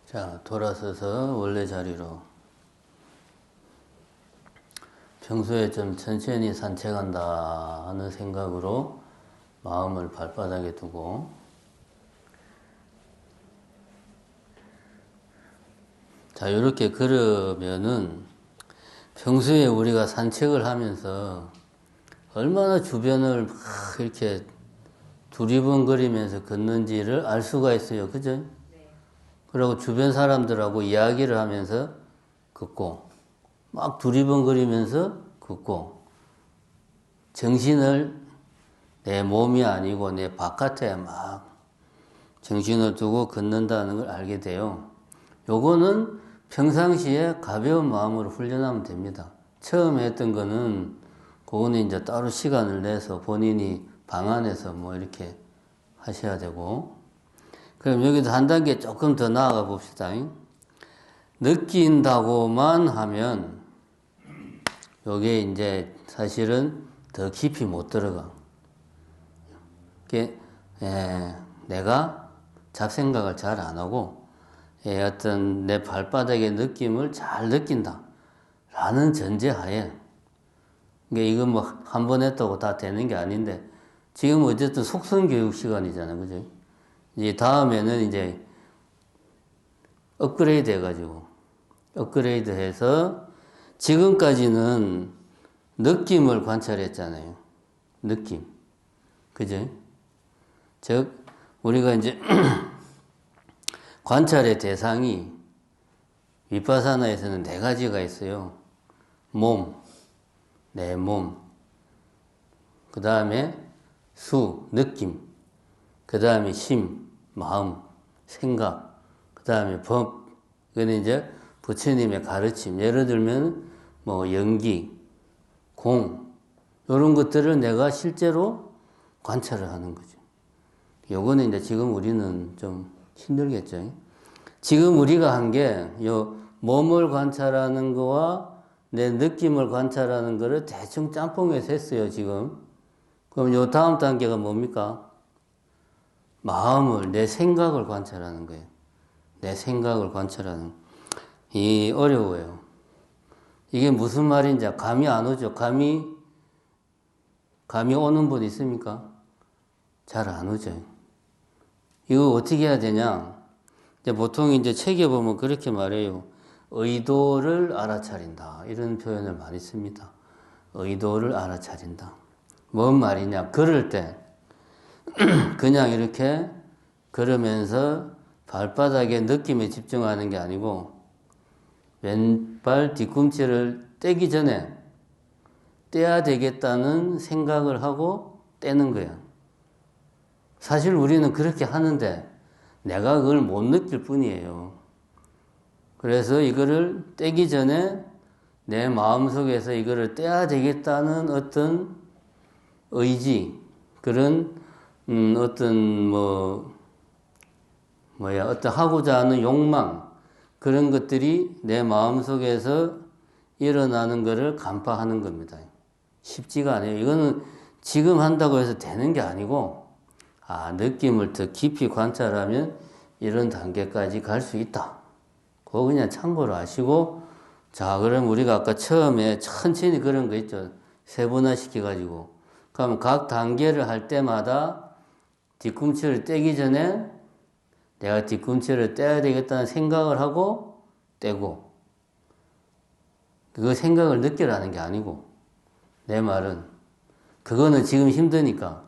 자, 돌아서서 원래 자리로. 평소에 좀 천천히 산책한다 하는 생각으로 마음을 발바닥에 두고, 자, 이렇게 걸으면은 평소에 우리가 산책을 하면서 얼마나 주변을 막 이렇게 두리번거리면서 걷는지를 알 수가 있어요. 그죠? 그리고 주변 사람들하고 이야기를 하면서 걷고, 막 두리번거리면서 걷고, 정신을 내 몸이 아니고 내 바깥에 막 정신을 두고 걷는다는 걸 알게 돼요. 요거는 평상시에 가벼운 마음으로 훈련하면 됩니다. 처음에 했던 거는 그거는 이제 따로 시간을 내서 본인이 방 안에서 뭐 이렇게 하셔야 되고, 그럼 여기도 한 단계 조금 더 나아가 봅시다. 느낀다고만 하면 요게 이제 사실은 더 깊이 못 들어가. 내가 잡생각을 잘 안 하고 어떤 내 발바닥의 느낌을 잘 느낀다 라는 전제하에, 이건 뭐 한 번 했다고 다 되는 게 아닌데, 지금 어쨌든 속성 교육 시간이잖아요. 그죠? 이제 다음에는 이제 업그레이드 해가지고, 업그레이드 해서 지금까지는 느낌을 관찰했잖아요. 느낌. 그죠? 즉, 우리가 이제 관찰의 대상이 위파사나에서는 네 가지가 있어요. 몸, 내 몸. 그 다음에 수, 느낌. 그 다음에 심, 마음, 생각. 그 다음에 법. 이거는 이제 부처님의 가르침. 예를 들면 뭐 연기, 공. 이런 것들을 내가 실제로 관찰을 하는 거죠. 요거는 이제 지금 우리는 좀 힘들겠죠. 지금 우리가 한 게 요 몸을 관찰하는 거와 내 느낌을 관찰하는 거를 대충 짬뽕해서 했어요, 지금. 그럼 요 다음 단계가 뭡니까? 마음을, 내 생각을 관찰하는 거예요. 내 생각을 관찰하는. 이 어려워요. 이게 무슨 말인지 감이 안 오죠? 감이 오는 분 있습니까? 잘 안 오죠. 이거 어떻게 해야 되냐? 보통 이제 책에 보면 그렇게 말해요. 의도를 알아차린다. 이런 표현을 많이 씁니다. 의도를 알아차린다. 뭔 말이냐? 걸을 때 그냥 이렇게 걸으면서 발바닥에 느낌에 집중하는 게 아니고 왼발 뒤꿈치를 떼기 전에 떼야 되겠다는 생각을 하고 떼는 거야. 사실 우리는 그렇게 하는데 내가 그걸 못 느낄 뿐이에요. 그래서 이거를 떼기 전에 내 마음속에서 이거를 떼야 되겠다는 어떤 의지, 그런 어떤 어떤 하고자 하는 욕망, 그런 것들이 내 마음속에서 일어나는 것을 간파하는 겁니다. 쉽지가 않아요. 이거는 지금 한다고 해서 되는 게 아니고, 느낌을 더 깊이 관찰하면 이런 단계까지 갈 수 있다. 그거 그냥 참고로 아시고, 자, 그럼 우리가 아까 처음에 천천히 그런 거 있죠. 세분화 시켜가지고. 그럼 각 단계를 할 때마다 뒤꿈치를 떼기 전에 내가 뒤꿈치를 떼야 되겠다는 생각을 하고 떼고, 그 생각을 느끼라는 게 아니고, 내 말은 그거는 지금 힘드니까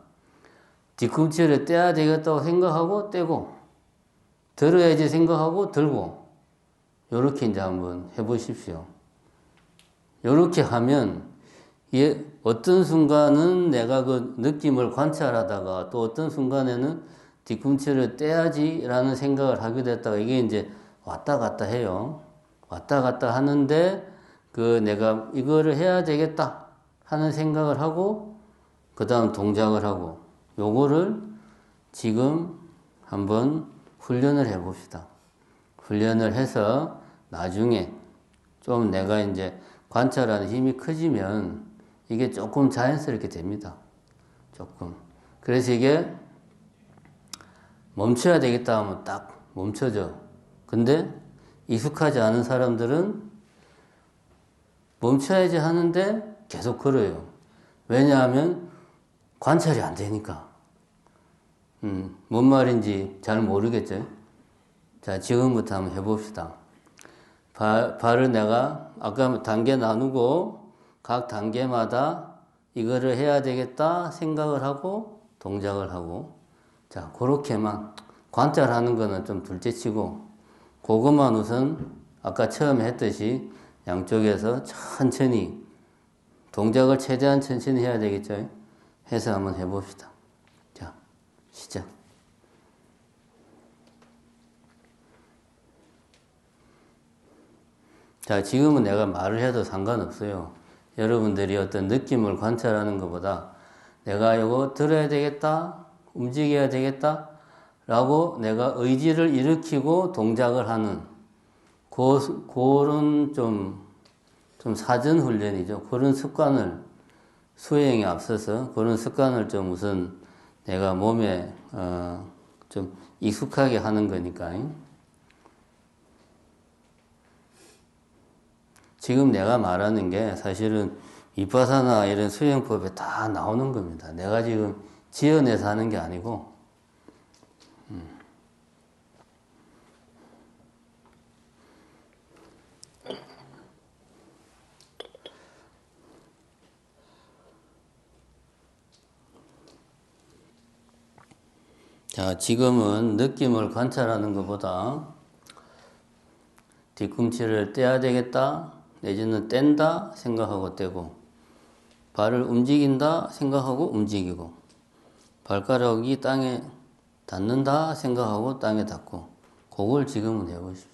뒤꿈치를 떼야 되겠다고 생각하고 떼고, 들어야지 생각하고 들고, 요렇게 이제 한번 해보십시오. 요렇게 하면 어떤 순간은 내가 그 느낌을 관찰하다가 또 어떤 순간에는 뒤꿈치를 떼야지라는 생각을 하게 됐다가 이게 이제 왔다 갔다 해요. 왔다 갔다 하는데 내가 이거를 해야 되겠다 하는 생각을 하고 그 다음 동작을 하고 요거를 지금 한번 훈련을 해 봅시다. 훈련을 해서 나중에 좀 내가 이제 관찰하는 힘이 커지면 이게 조금 자연스럽게 됩니다. 조금. 그래서 이게 멈춰야 되겠다 하면 딱 멈춰져. 근데 익숙하지 않은 사람들은 멈춰야지 하는데 계속 걸어요. 왜냐하면 관찰이 안 되니까. 뭔 말인지 잘 모르겠죠? 자, 지금부터 한번 해봅시다. 발을 내가 아까 단계 나누고 각 단계마다 이거를 해야 되겠다 생각을 하고 동작을 하고 자, 그렇게만 관찰하는 거는 좀 둘째치고 그것만 우선 아까 처음에 했듯이 양쪽에서 천천히 동작을 최대한 천천히 해야 되겠죠? 해서 한번 해봅시다. 자, 시작. 자, 지금은 내가 말을 해도 상관없어요. 여러분들이 어떤 느낌을 관찰하는 것보다 내가 이거 들어야 되겠다, 움직여야 되겠다, 라고 내가 의지를 일으키고 동작을 하는 그런 좀 사전 훈련이죠. 그런 습관을 수행에 앞서서 그런 습관을 좀 우선 내가 몸에 좀 익숙하게 하는 거니까. 지금 내가 말하는 게 사실은 위파사나 이런 수행법에 다 나오는 겁니다. 내가 지금 지어내서 하는 게 아니고 자, 지금은 느낌을 관찰하는 것보다 뒤꿈치를 떼야 되겠다 내지는 뗀다 생각하고 떼고 발을 움직인다 생각하고 움직이고 발가락이 땅에 닿는다 생각하고 땅에 닿고 그걸 지금은 해보십시오.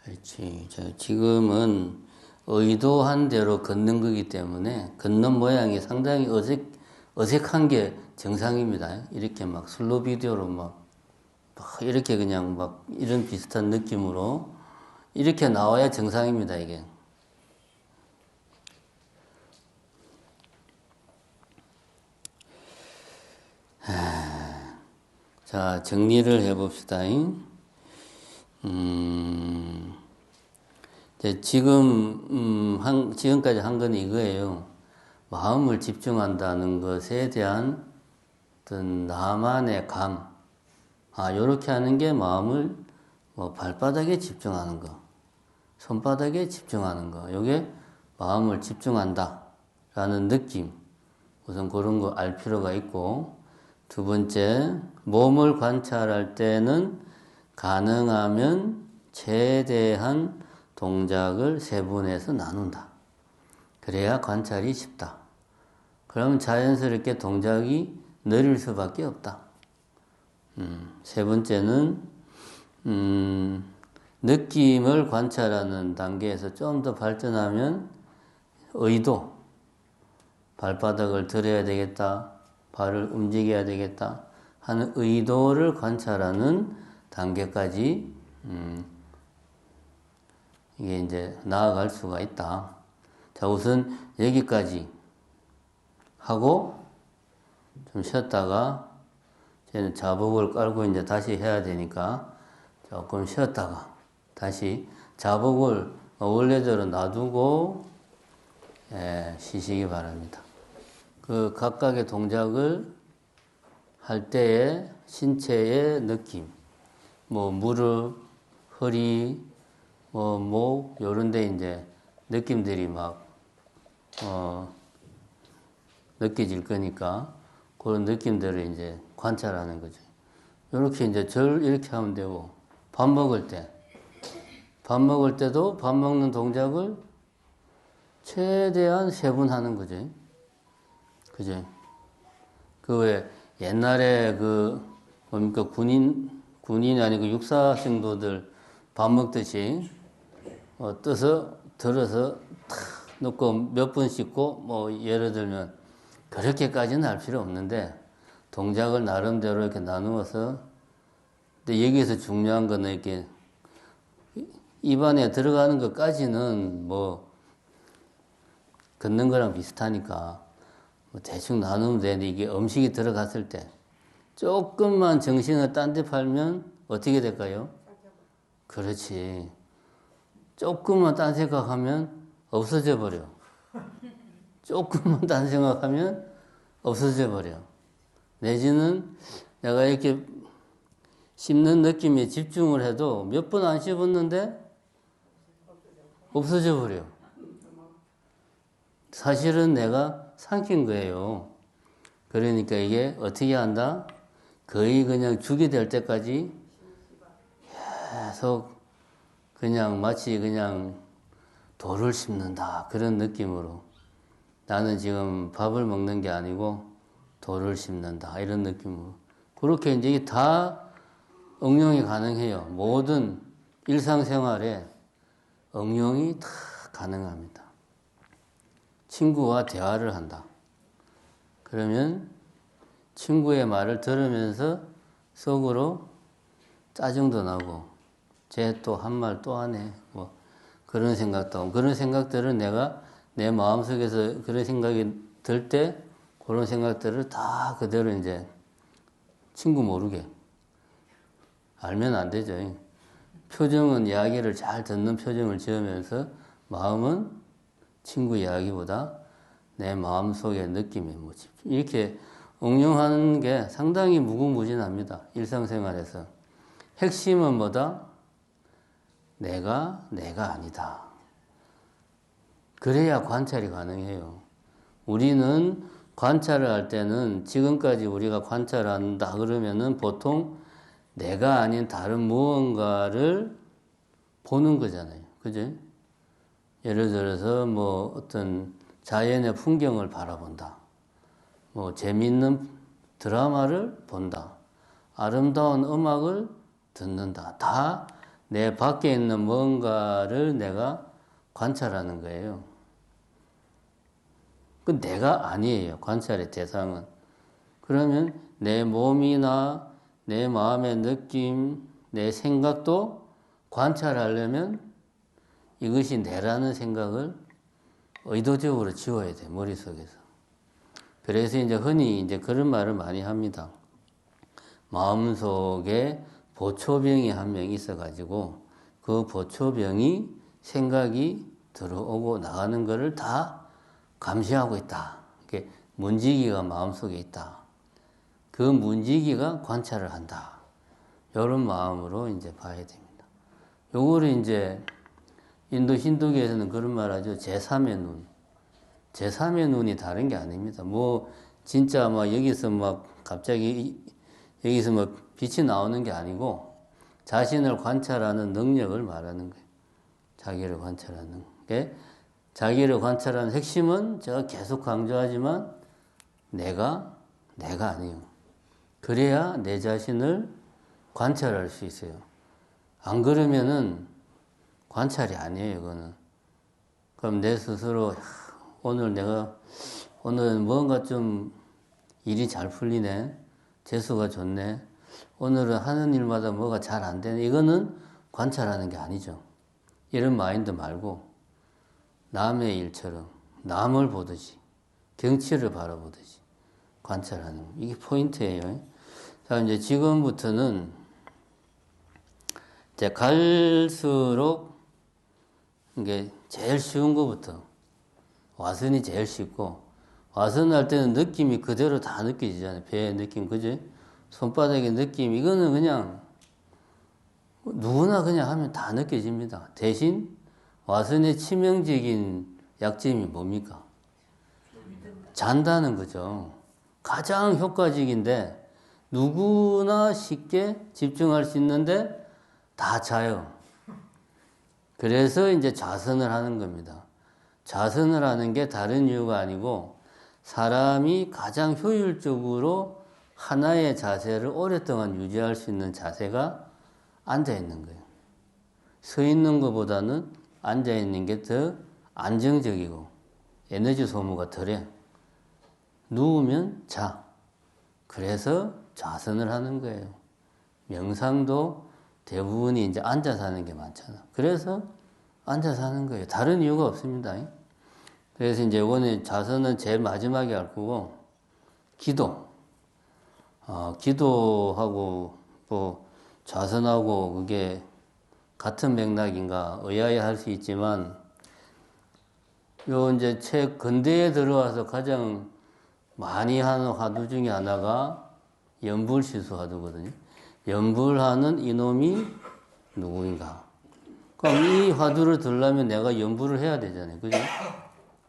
그렇지. 지금은 의도한 대로 걷는 거기 때문에 걷는 모양이 상당히 어색한 게 정상입니다. 이렇게 막 슬로우 비디오로 막 이렇게 그냥 막 이런 비슷한 느낌으로 이렇게 나와야 정상입니다, 이게. 자, 정리를 해봅시다. 지금까지 한 건 이거예요. 마음을 집중한다는 것에 대한 어떤 나만의 감. 요렇게 하는 게 마음을 발바닥에 집중하는 거, 손바닥에 집중하는 거. 요게 마음을 집중한다. 라는 느낌. 우선 그런 거 알 필요가 있고, 두 번째, 몸을 관찰할 때는 가능하면 최대한 동작을 세분해서 나눈다. 그래야 관찰이 쉽다. 그럼 자연스럽게 동작이 느릴 수밖에 없다. 세 번째는 느낌을 관찰하는 단계에서 좀 더 발전하면 의도, 발바닥을 들여야 되겠다, 발을 움직여야 되겠다 하는 의도를 관찰하는 단계까지 이게 이제 나아갈 수가 있다. 자, 우선 여기까지 하고 좀 쉬었다가 저는 자복을 깔고 이제 다시 해야 되니까 조금 쉬었다가 다시 자복을 원래대로 놔두고 쉬시기 바랍니다. 그 각각의 동작을 할 때의 신체의 느낌, 무릎, 허리, 목, 요런 데 이제 느낌들이 막 느껴질 거니까 그런 느낌들을 이제 관찰하는 거죠. 이렇게 이제 절 이렇게 하면 되고, 밥 먹을 때도 밥 먹는 동작을 최대한 세분하는 거죠. 그죠? 그 왜 옛날에 뭡니까 군인이 아니고 육사생도들 밥 먹듯이 떠서 들어서 탁 넣고 몇 번 씻고 예를 들면 그렇게까지는 할 필요 없는데 동작을 나름대로 이렇게 나누어서 근데 여기에서 중요한 거는 이렇게 입안에 들어가는 것까지는 걷는 거랑 비슷하니까 대충 나누면 되는데 이게 음식이 들어갔을 때 조금만 정신을 딴 데 팔면 어떻게 될까요? 그렇지. 조금만 딴 생각하면 없어져 버려. 조금만 딴 생각하면 없어져 버려. 내지는 내가 이렇게 씹는 느낌에 집중을 해도 몇 번 안 씹었는데 없어져 버려. 사실은 내가 삼킨 거예요. 그러니까 이게 어떻게 한다? 거의 그냥 죽이 될 때까지 계속 그냥 마치 그냥 돌을 씹는다. 그런 느낌으로. 나는 지금 밥을 먹는 게 아니고 돌을 씹는다. 이런 느낌으로. 그렇게 이제 다 응용이 가능해요. 모든 일상생활에 응용이 다 가능합니다. 친구와 대화를 한다. 그러면 친구의 말을 들으면서 속으로 짜증도 나고 쟤 또 한 말 또 하네. 그런 생각도 하고 그런 생각들을 내가 내 마음속에서 그런 생각이 들 때 그런 생각들을 다 그대로 이제 친구 모르게 알면 안 되죠. 표정은 이야기를 잘 듣는 표정을 지으면서 마음은 친구 이야기보다 내 마음속의 느낌에 뭐 집중. 이렇게 응용하는 게 상당히 무궁무진합니다. 일상생활에서. 핵심은 뭐다? 내가 아니다. 그래야 관찰이 가능해요. 우리는 관찰을 할 때는 지금까지 우리가 관찰한다 그러면은 보통 내가 아닌 다른 무언가를 보는 거잖아요. 그죠? 예를 들어서 뭐 어떤 자연의 풍경을 바라본다. 뭐 재미있는 드라마를 본다. 아름다운 음악을 듣는다. 다 내 밖에 있는 뭔가를 내가 관찰하는 거예요. 그 내가 아니에요. 관찰의 대상은. 그러면 내 몸이나 내 마음의 느낌, 내 생각도 관찰하려면 이것이 내라는 생각을 의도적으로 지워야 돼, 머릿속에서. 그래서 이제 흔히 이제 그런 말을 많이 합니다. 마음속에 보초병이 한 명 있어가지고 그 보초병이 생각이 들어오고 나가는 것을 다 감시하고 있다. 이렇게 문지기가 마음속에 있다. 그 문지기가 관찰을 한다. 이런 마음으로 이제 봐야 됩니다. 요거를 이제 인도 힌두교에서는 그런 말 하죠. 제3의 눈. 제3의 눈이 다른 게 아닙니다. 뭐 진짜 막 여기서 막 갑자기 여기서 뭐 빛이 나오는 게 아니고 자신을 관찰하는 능력을 말하는 거예요. 자기를 관찰하는 게. 자기를 관찰하는 핵심은 제가 계속 강조하지만 내가 아니에요. 그래야 내 자신을 관찰할 수 있어요. 안 그러면은 관찰이 아니에요, 이거는. 그럼 내 스스로 오늘 뭔가 좀 일이 잘 풀리네. 재수가 좋네. 오늘은 하는 일마다 뭐가 잘 안 되네. 이거는 관찰하는 게 아니죠. 이런 마인드 말고 남의 일처럼 남을 보듯이 경치를 바라보듯이 관찰하는 이게 포인트예요. 자, 이제 지금부터는 이제 갈수록 이게 제일 쉬운 것부터 와선이 제일 쉽고 와선 할 때는 느낌이 그대로 다 느껴지잖아요. 배의 느낌, 그지? 손바닥의 느낌 이거는 그냥 누구나 그냥 하면 다 느껴집니다. 대신 와선의 치명적인 약점이 뭡니까? 잔다는 거죠. 가장 효과적인데 누구나 쉽게 집중할 수 있는데 다 자요. 그래서 이제 좌선을 하는 겁니다. 좌선을 하는 게 다른 이유가 아니고 사람이 가장 효율적으로 하나의 자세를 오랫동안 유지할 수 있는 자세가 앉아 있는 거예요. 서 있는 것보다는 앉아 있는 게 더 안정적이고 에너지 소모가 덜해. 누우면 자. 그래서 좌선을 하는 거예요. 명상도 대부분이 이제 앉아서 하는 게 많잖아. 그래서 앉아서 하는 거예요. 다른 이유가 없습니다. 그래서 이제 이번에 좌선은 제일 마지막에 할 거고, 기도. 기도하고 뭐 좌선하고 그게 같은 맥락인가 의아해할 수 있지만, 요 이제 근대에 들어와서 가장 많이 하는 화두 중에 하나가 연불시수 화두거든요. 연불하는 이놈이 누구인가? 그럼 이 화두를 들려면 내가 연불을 해야 되잖아요. 그죠?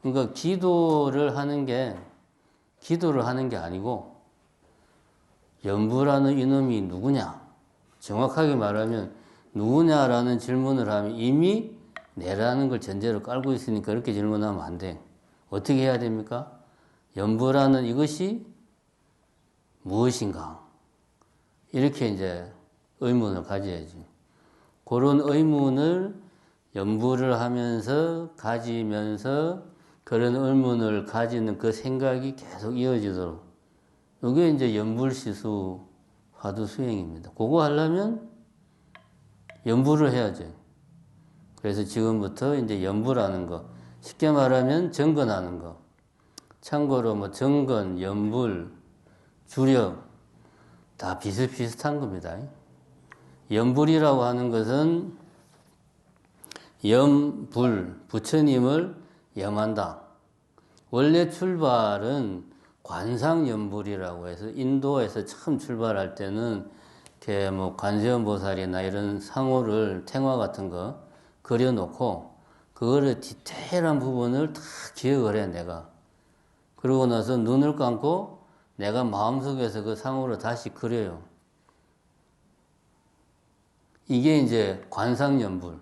그러니까 기도를 하는 게 아니고 연불하는 이놈이 누구냐? 정확하게 말하면 누구냐라는 질문을 하면 이미 내라는 걸 전제로 깔고 있으니까 그렇게 질문하면 안 돼. 어떻게 해야 됩니까? 연불하는 이것이 무엇인가? 이렇게 이제 의문을 가져야지. 그런 의문을 연불을 하면서 가지면서 그런 의문을 가지는 그 생각이 계속 이어지도록. 이게 이제 연불시수 화두 수행입니다. 그거 하려면 연불을 해야죠. 그래서 지금부터 이제 연불하는 거. 쉽게 말하면 정건하는 거. 참고로 뭐 정건, 연불, 주력 다 비슷비슷한 겁니다. 연불이라고 하는 것은 염불, 부처님을 염한다. 원래 출발은 관상연불이라고 해서 인도에서 처음 출발할 때는 이렇게 뭐 관세음보살이나 이런 상호를 탱화 같은 거 그려놓고 그거를 디테일한 부분을 다 기억을 해 내가. 그러고 나서 눈을 감고 내가 마음속에서 그 상호를 다시 그려요. 이게 이제 관상연불.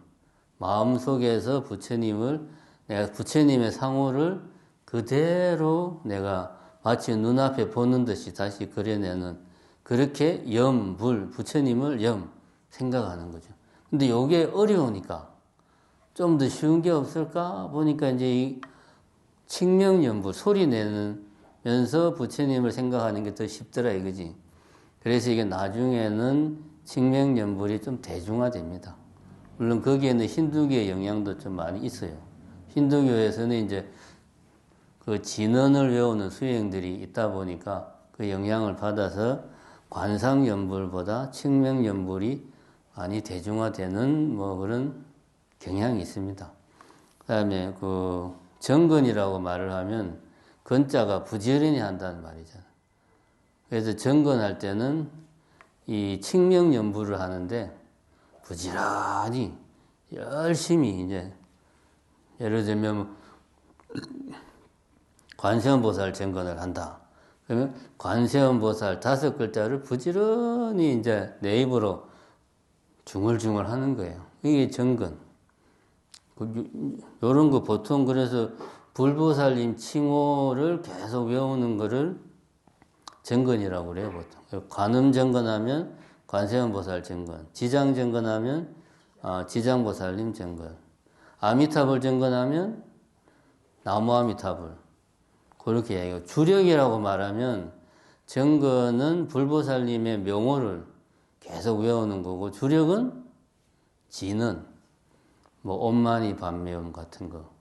마음속에서 부처님을 내가 부처님의 상호를 그대로 내가 마치 눈앞에 보는 듯이 다시 그려내는 그렇게 염불 부처님을 생각하는 거죠. 근데 이게 어려우니까 좀 더 쉬운 게 없을까 보니까 이제 이 칭명연불 소리 내면서 부처님을 생각하는 게 더 쉽더라 이거지. 그래서 이게 나중에는 칭명연불이 좀 대중화됩니다. 물론 거기에는 힌두교의 영향도 좀 많이 있어요. 힌두교에서는 이제 그 진언을 외우는 수행들이 있다 보니까 그 영향을 받아서 관상연불보다 칭명연불이 많이 대중화되는 뭐 그런 경향이 있습니다. 그 다음에 그 정건이라고 말을 하면 건자가 부지런히 한다는 말이잖아요. 그래서 정건할 때는 이 칭명연불을 하는데 부지런히 열심히 이제 예를 들면 관세음보살 정건을 한다. 그러면 관세음보살 5글자를 부지런히 이제 내 입으로 중얼중얼 하는 거예요. 이게 정건. 요런 거 보통 그래서 불보살님 칭호를 계속 외우는 거를 정건이라고 그래요, 보통. 관음 정건하면 관세음보살 정건, 지장 정건하면 지장보살님 정건, 아미타불 정건하면 나무 아미타불. 그렇게 얘기해요. 주력이라고 말하면 정건은 불보살님의 명호를 계속 외우는 거고 주력은 지는 뭐 옴마니 반매음 같은 거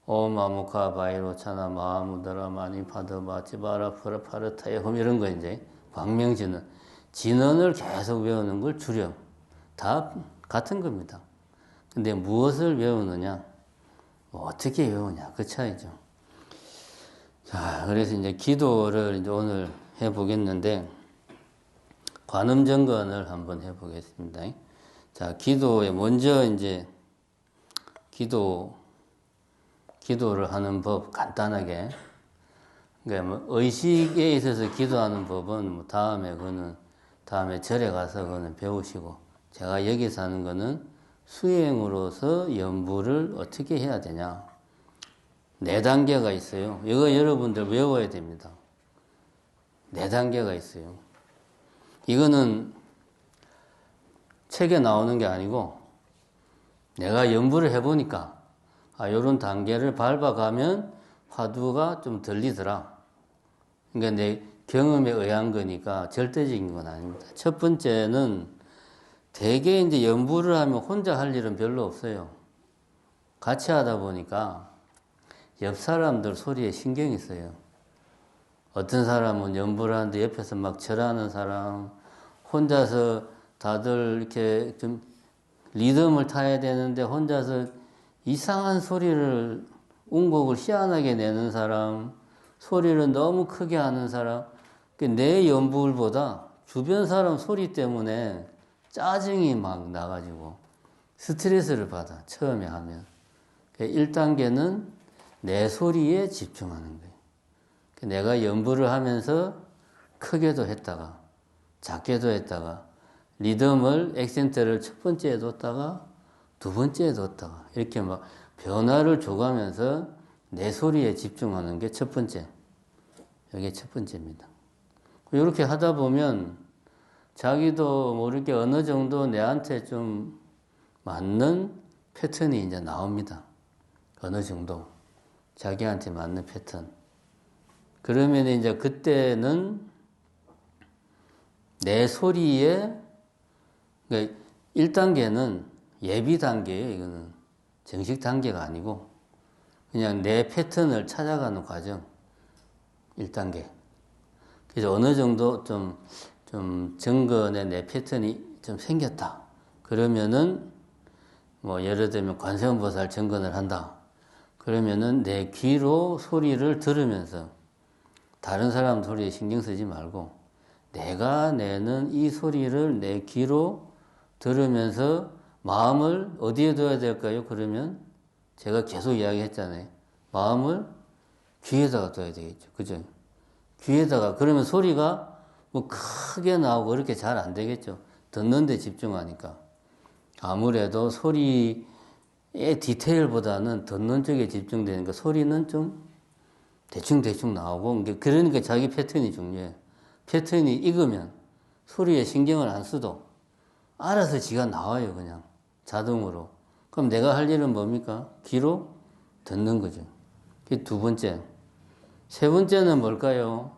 옴 아무카 바이로 차나 마하무드라 마니 파드바 지바라 프라파르타에 홈 이런 거 이제 광명지는 진언을 계속 외우는 걸 주력 다 같은 겁니다. 근데 무엇을 외우느냐 어떻게 외우냐 그 차이죠. 자, 그래서 이제 기도를 이제 오늘 해보겠는데, 관음정건을 한번 해보겠습니다. 자, 기도에 먼저 이제, 기도를 하는 법 간단하게. 그러니까 뭐 의식에 있어서 기도하는 법은 뭐 다음에 절에 가서 그거는 배우시고, 제가 여기서 하는 거는 수행으로서 연부를 어떻게 해야 되냐. 4단계가 있어요. 이거 여러분들 외워야 됩니다. 4단계가 있어요. 이거는 책에 나오는 게 아니고 내가 연구를 해보니까 요런 단계를 밟아가면 화두가 좀 들리더라. 그러니까 내 경험에 의한 거니까 절대적인 건 아닙니다. 첫 번째는 대개 이제 연구를 하면 혼자 할 일은 별로 없어요. 같이 하다 보니까 옆 사람들 소리에 신경이 써요. 어떤 사람은 연부를 하는데 옆에서 막 절하는 사람, 혼자서 다들 이렇게 좀 리듬을 타야 되는데 혼자서 이상한 소리를, 운곡을 희한하게 내는 사람, 소리를 너무 크게 하는 사람, 내 연부보다 주변 사람 소리 때문에 짜증이 막 나가지고 스트레스를 받아, 처음에 하면. 1단계는 내 소리에 집중하는 거예요. 내가 연부를 하면서 크게도 했다가 작게도 했다가 리듬을 액센트를 첫 번째에 뒀다가 두 번째에 뒀다가 이렇게 막 변화를 줘가면서 내 소리에 집중하는 게 첫 번째. 이게 첫 번째입니다. 이렇게 하다 보면 자기도 모르게 어느 정도 내한테 좀 맞는 패턴이 이제 나옵니다. 어느 정도. 자기한테 맞는 패턴. 그러면 이제 그때는 내 소리에, 그러니까 1단계는 예비 단계예요. 이거는 정식 단계가 아니고 그냥 내 패턴을 찾아가는 과정. 1단계. 그래서 어느 정도 좀 정근에 내 패턴이 좀 생겼다. 그러면은 뭐 예를 들면 관세음보살 정근을 한다. 그러면은 내 귀로 소리를 들으면서 다른 사람 소리에 신경 쓰지 말고 내가 내는 이 소리를 내 귀로 들으면서 마음을 어디에 둬야 될까요? 그러면 제가 계속 이야기했잖아요. 마음을 귀에다가 둬야 되겠죠. 그죠? 귀에다가 그러면 소리가 뭐 크게 나오고 그렇게 잘 안 되겠죠. 듣는 데 집중하니까. 아무래도 소리의 디테일보다는 듣는 쪽에 집중되니까 소리는 좀 대충 나오고 그러니까 자기 패턴이 중요해. 패턴이 익으면 소리에 신경을 안 써도 알아서 지가 나와요. 그냥 자동으로. 그럼 내가 할 일은 뭡니까? 귀로 듣는 거죠. 그게 두 번째. 세 번째는 뭘까요?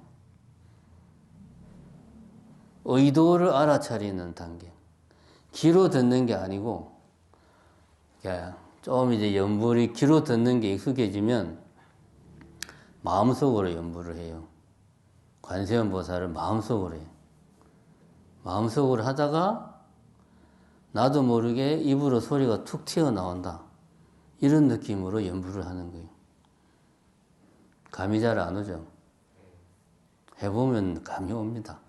의도를 알아차리는 단계. 귀로 듣는 게 아니고 좀 이제 연불이 귀로 듣는 게 익숙해지면 마음속으로 연불을 해요. 관세음보살을 마음속으로 해요. 마음속으로 하다가 나도 모르게 입으로 소리가 툭 튀어나온다. 이런 느낌으로 연불을 하는 거예요. 감이 잘 안 오죠? 해보면 감이 옵니다.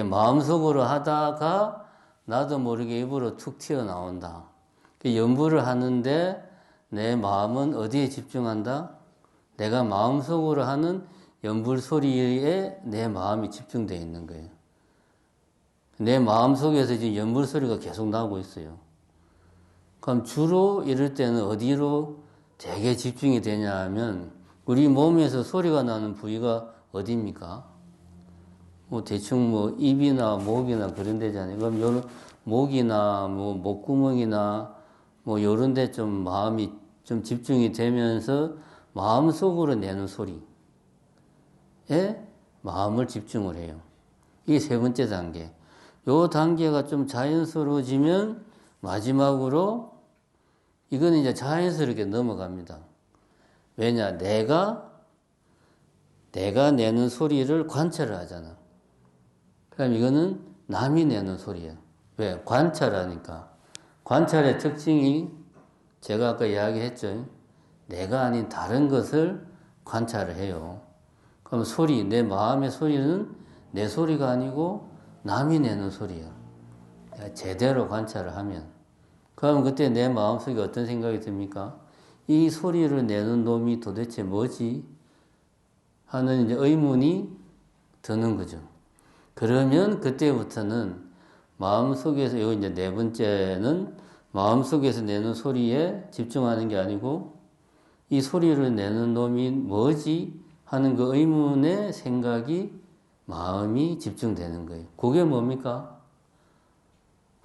마음속으로 하다가 나도 모르게 입으로 툭 튀어나온다. 연불을 하는데 내 마음은 어디에 집중한다? 내가 마음속으로 하는 연불 소리에 내 마음이 집중되어 있는 거예요. 내 마음속에서 지금 연불 소리가 계속 나오고 있어요. 그럼 주로 이럴 때는 어디로 되게 집중이 되냐 하면 우리 몸에서 소리가 나는 부위가 어디입니까? 뭐 대충 뭐 입이나 목이나 그런 데잖아요. 그럼 요런 목이나 뭐 목구멍이나 뭐 요런 데 좀 마음이 좀 집중이 되면서 마음속으로 내는 소리에 마음을 집중을 해요. 이게 세 번째 단계. 요 단계가 좀 자연스러워지면 마지막으로 이거는 이제 자연스럽게 넘어갑니다. 왜냐? 내가 내는 소리를 관찰을 하잖아. 그럼 이거는 남이 내는 소리예요. 왜? 관찰하니까. 관찰의 특징이 제가 아까 이야기했죠. 내가 아닌 다른 것을 관찰을 해요. 그럼 소리, 내 마음의 소리는 내 소리가 아니고 남이 내는 소리예요. 내가 제대로 관찰을 하면. 그럼 그때 내 마음속에 어떤 생각이 듭니까? 이 소리를 내는 놈이 도대체 뭐지? 하는 이제 의문이 드는 거죠. 그러면 그때부터는 마음속에서, 여기 이제 네 번째는 마음속에서 내는 소리에 집중하는 게 아니고 이 소리를 내는 놈이 뭐지? 하는 그 의문의 생각이 마음이 집중되는 거예요. 그게 뭡니까?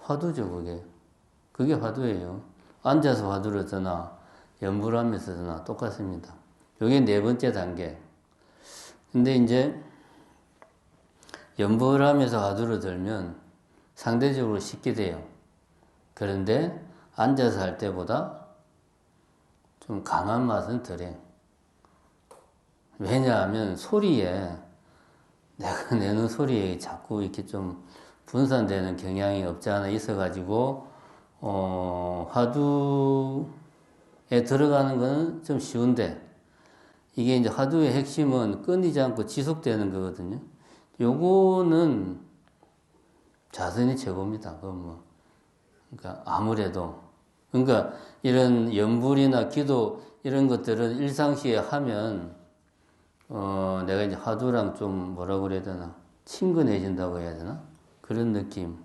화두죠, 그게. 그게 화두예요. 앉아서 화두를 드나 연불하면서 드나 똑같습니다. 이게 네 번째 단계. 근데 이제 연불하면서 화두를 들면 상대적으로 쉽게 돼요. 그런데 앉아서 할 때보다 좀 강한 맛은 덜해요. 왜냐하면 소리에 내가 내는 소리에 자꾸 이렇게 좀 분산되는 경향이 없지 않아 있어가지고 화두에 들어가는 거는 좀 쉬운데 이게 이제 화두의 핵심은 끊이지 않고 지속되는 거거든요. 요거는 자선이 최고입니다. 그러니까 아무래도 그러니까 이런 연불이나 기도 이런 것들은 일상시에 하면 내가 이제 화두랑 좀 뭐라고 그래야 되나 친근해진다고 해야 되나 그런 느낌.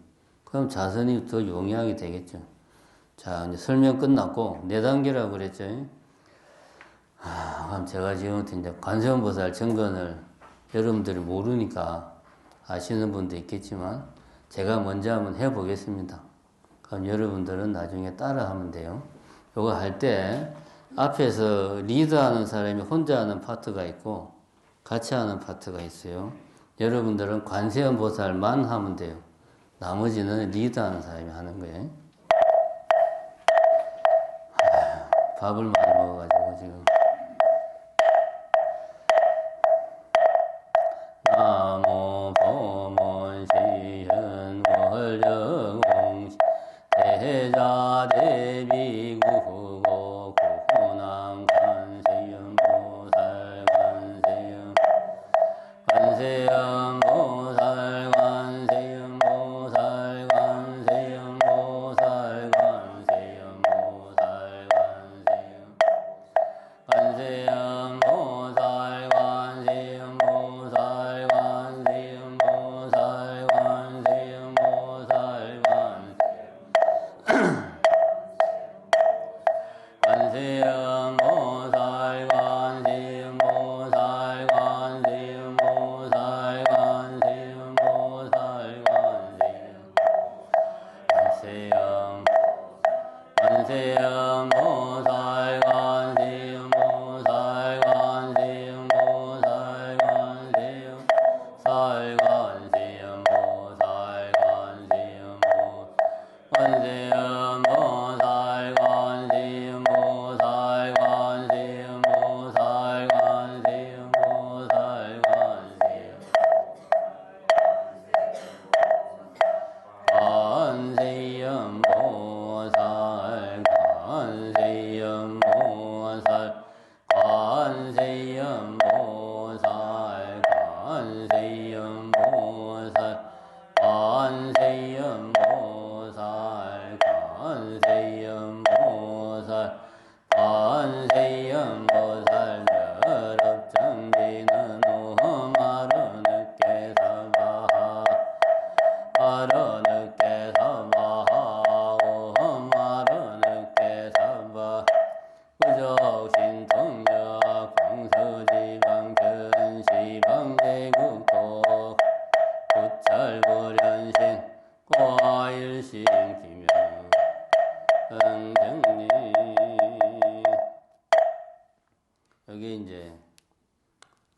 그럼 자선이 더 용이하게 되겠죠. 자 이제 설명 끝났고 네 단계라고 그랬죠. 그럼 제가 지금부터 이제 관세음보살 정근을 여러분들이 모르니까 아시는 분도 있겠지만 제가 먼저 한번 해보겠습니다. 그럼 여러분들은 나중에 따라 하면 돼요. 요거 할 때 앞에서 리드하는 사람이 혼자 하는 파트가 있고 같이 하는 파트가 있어요. 여러분들은 관세음보살만 하면 돼요. 나머지는 리드하는 사람이 하는 거예요. 밥을 많이 먹어가지고 지금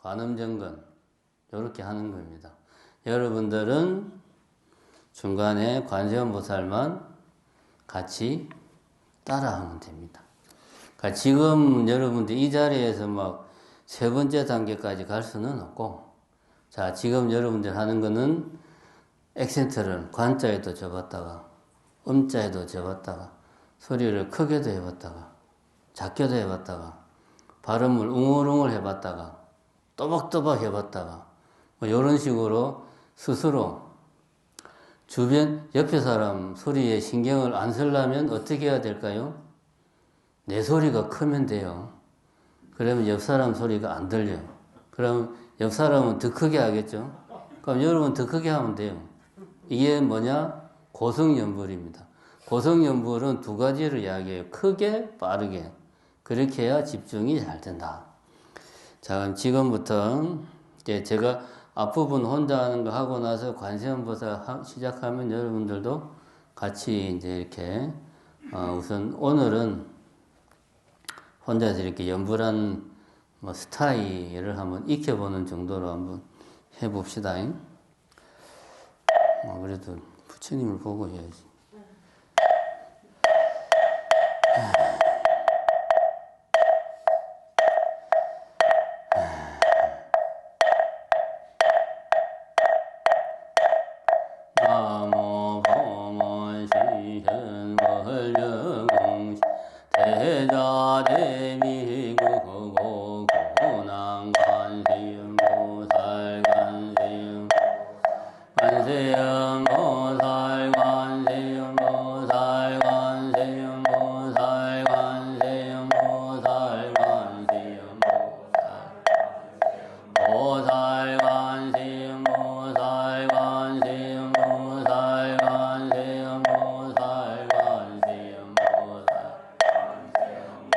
관음정건 이렇게 하는 겁니다. 여러분들은 중간에 관세음보살만 같이 따라하면 됩니다. 그러니까 지금 여러분들 이 자리에서 막 세 번째 단계까지 갈 수는 없고, 자, 지금 여러분들 하는 거는 액센트를 관자에도 접었다가, 음자에도 접었다가, 소리를 크게도 해봤다가, 작게도 해봤다가, 발음을 웅얼웅얼 해봤다가, 또박또박 해봤다가, 뭐 이런 식으로 스스로 주변 옆에 사람 소리에 신경을 안 쓰려면 어떻게 해야 될까요? 내 소리가 크면 돼요. 그러면 옆 사람 소리가 안 들려요. 그럼 옆 사람은 더 크게 하겠죠? 그럼 여러분 더 크게 하면 돼요. 이게 뭐냐? 고성연불입니다. 고성연불은 두 가지를 이야기해요. 크게, 빠르게. 그렇게 해야 집중이 잘 된다. 자, 그럼 지금부터 이제 제가 앞부분 혼자 하는 거 하고 나서 관세음보살 시작하면 여러분들도 같이 이제 이렇게 우선 오늘은 혼자서 이렇게 연불한 뭐 스타일을 한번 익혀보는 정도로 한번 해봅시다. 그래도 부처님을 보고 해야지. 나모 보문시현 월령시 대자대미구고 고난관세음보살 관세음보살 관세음보살 관세음보살 관세음보살 보살 관세음보살 관세음보살 관세음보살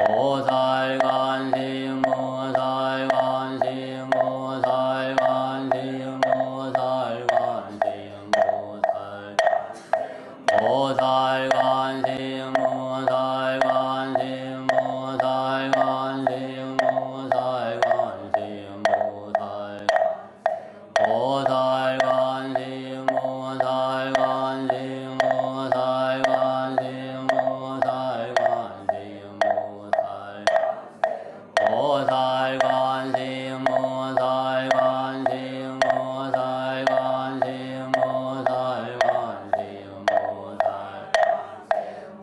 보살 관세음보살 관세음보살 관세음보살 보살 관세음보살 관세음보살 관세음보살 보살 관세음보살 관세음보살 관세음보살 보살 관세음보살 관세음보살 관세음보살 보살 관세음보살 관세음보살 관세음보살 보살 관세음보살 관세음보살 관세음보살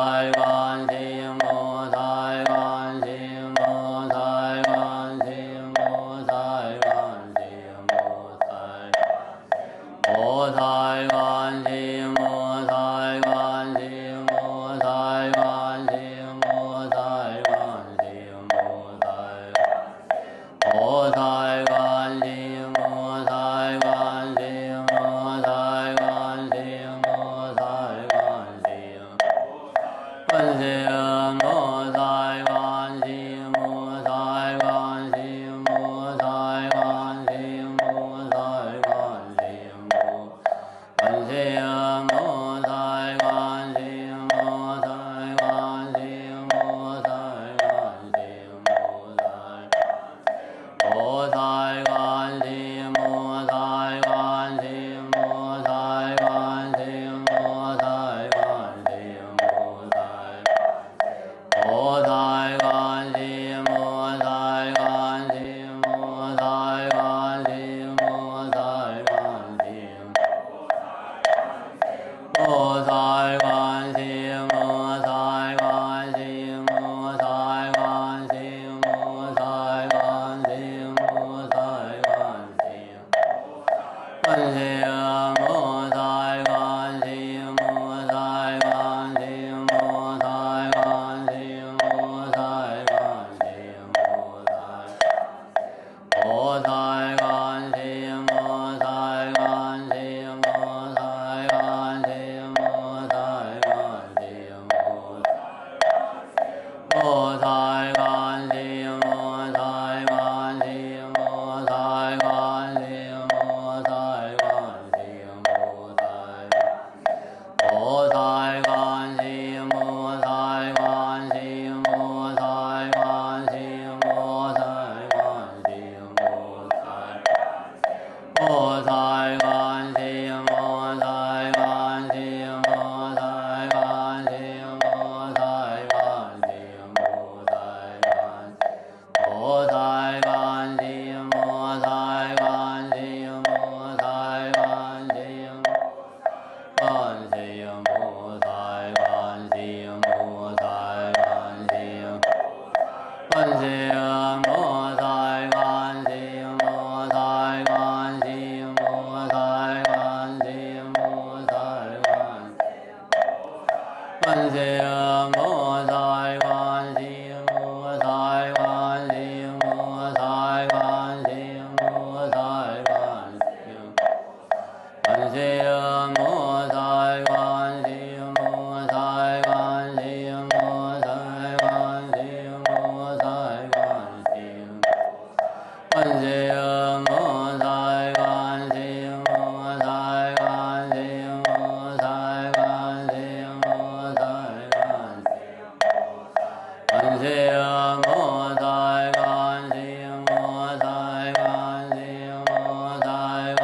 보살 관세음보살 관세음보살 관세음보살 관세음보살 관세음보살 관세음보살 관세음보살 관세음보살 관세음보살 관세음보살 보살 관세음보살 관세음보살 관세음보살 보살 관세음보살 관세음보살 관세음보살 보살 관세음보살 관세음보살 관세음보살 관세음보살 관세음보살 관세음보살 관세음보살 관세음보살 보살 관세음보살 관세음보살 관세음보살 보살 관세음보살 관세음보살 관세음보살 관세음보살 관세음보살 관세음보살 관세음보살 관세음보살 관세음보살 관세음보살 관세음보살 관세음보살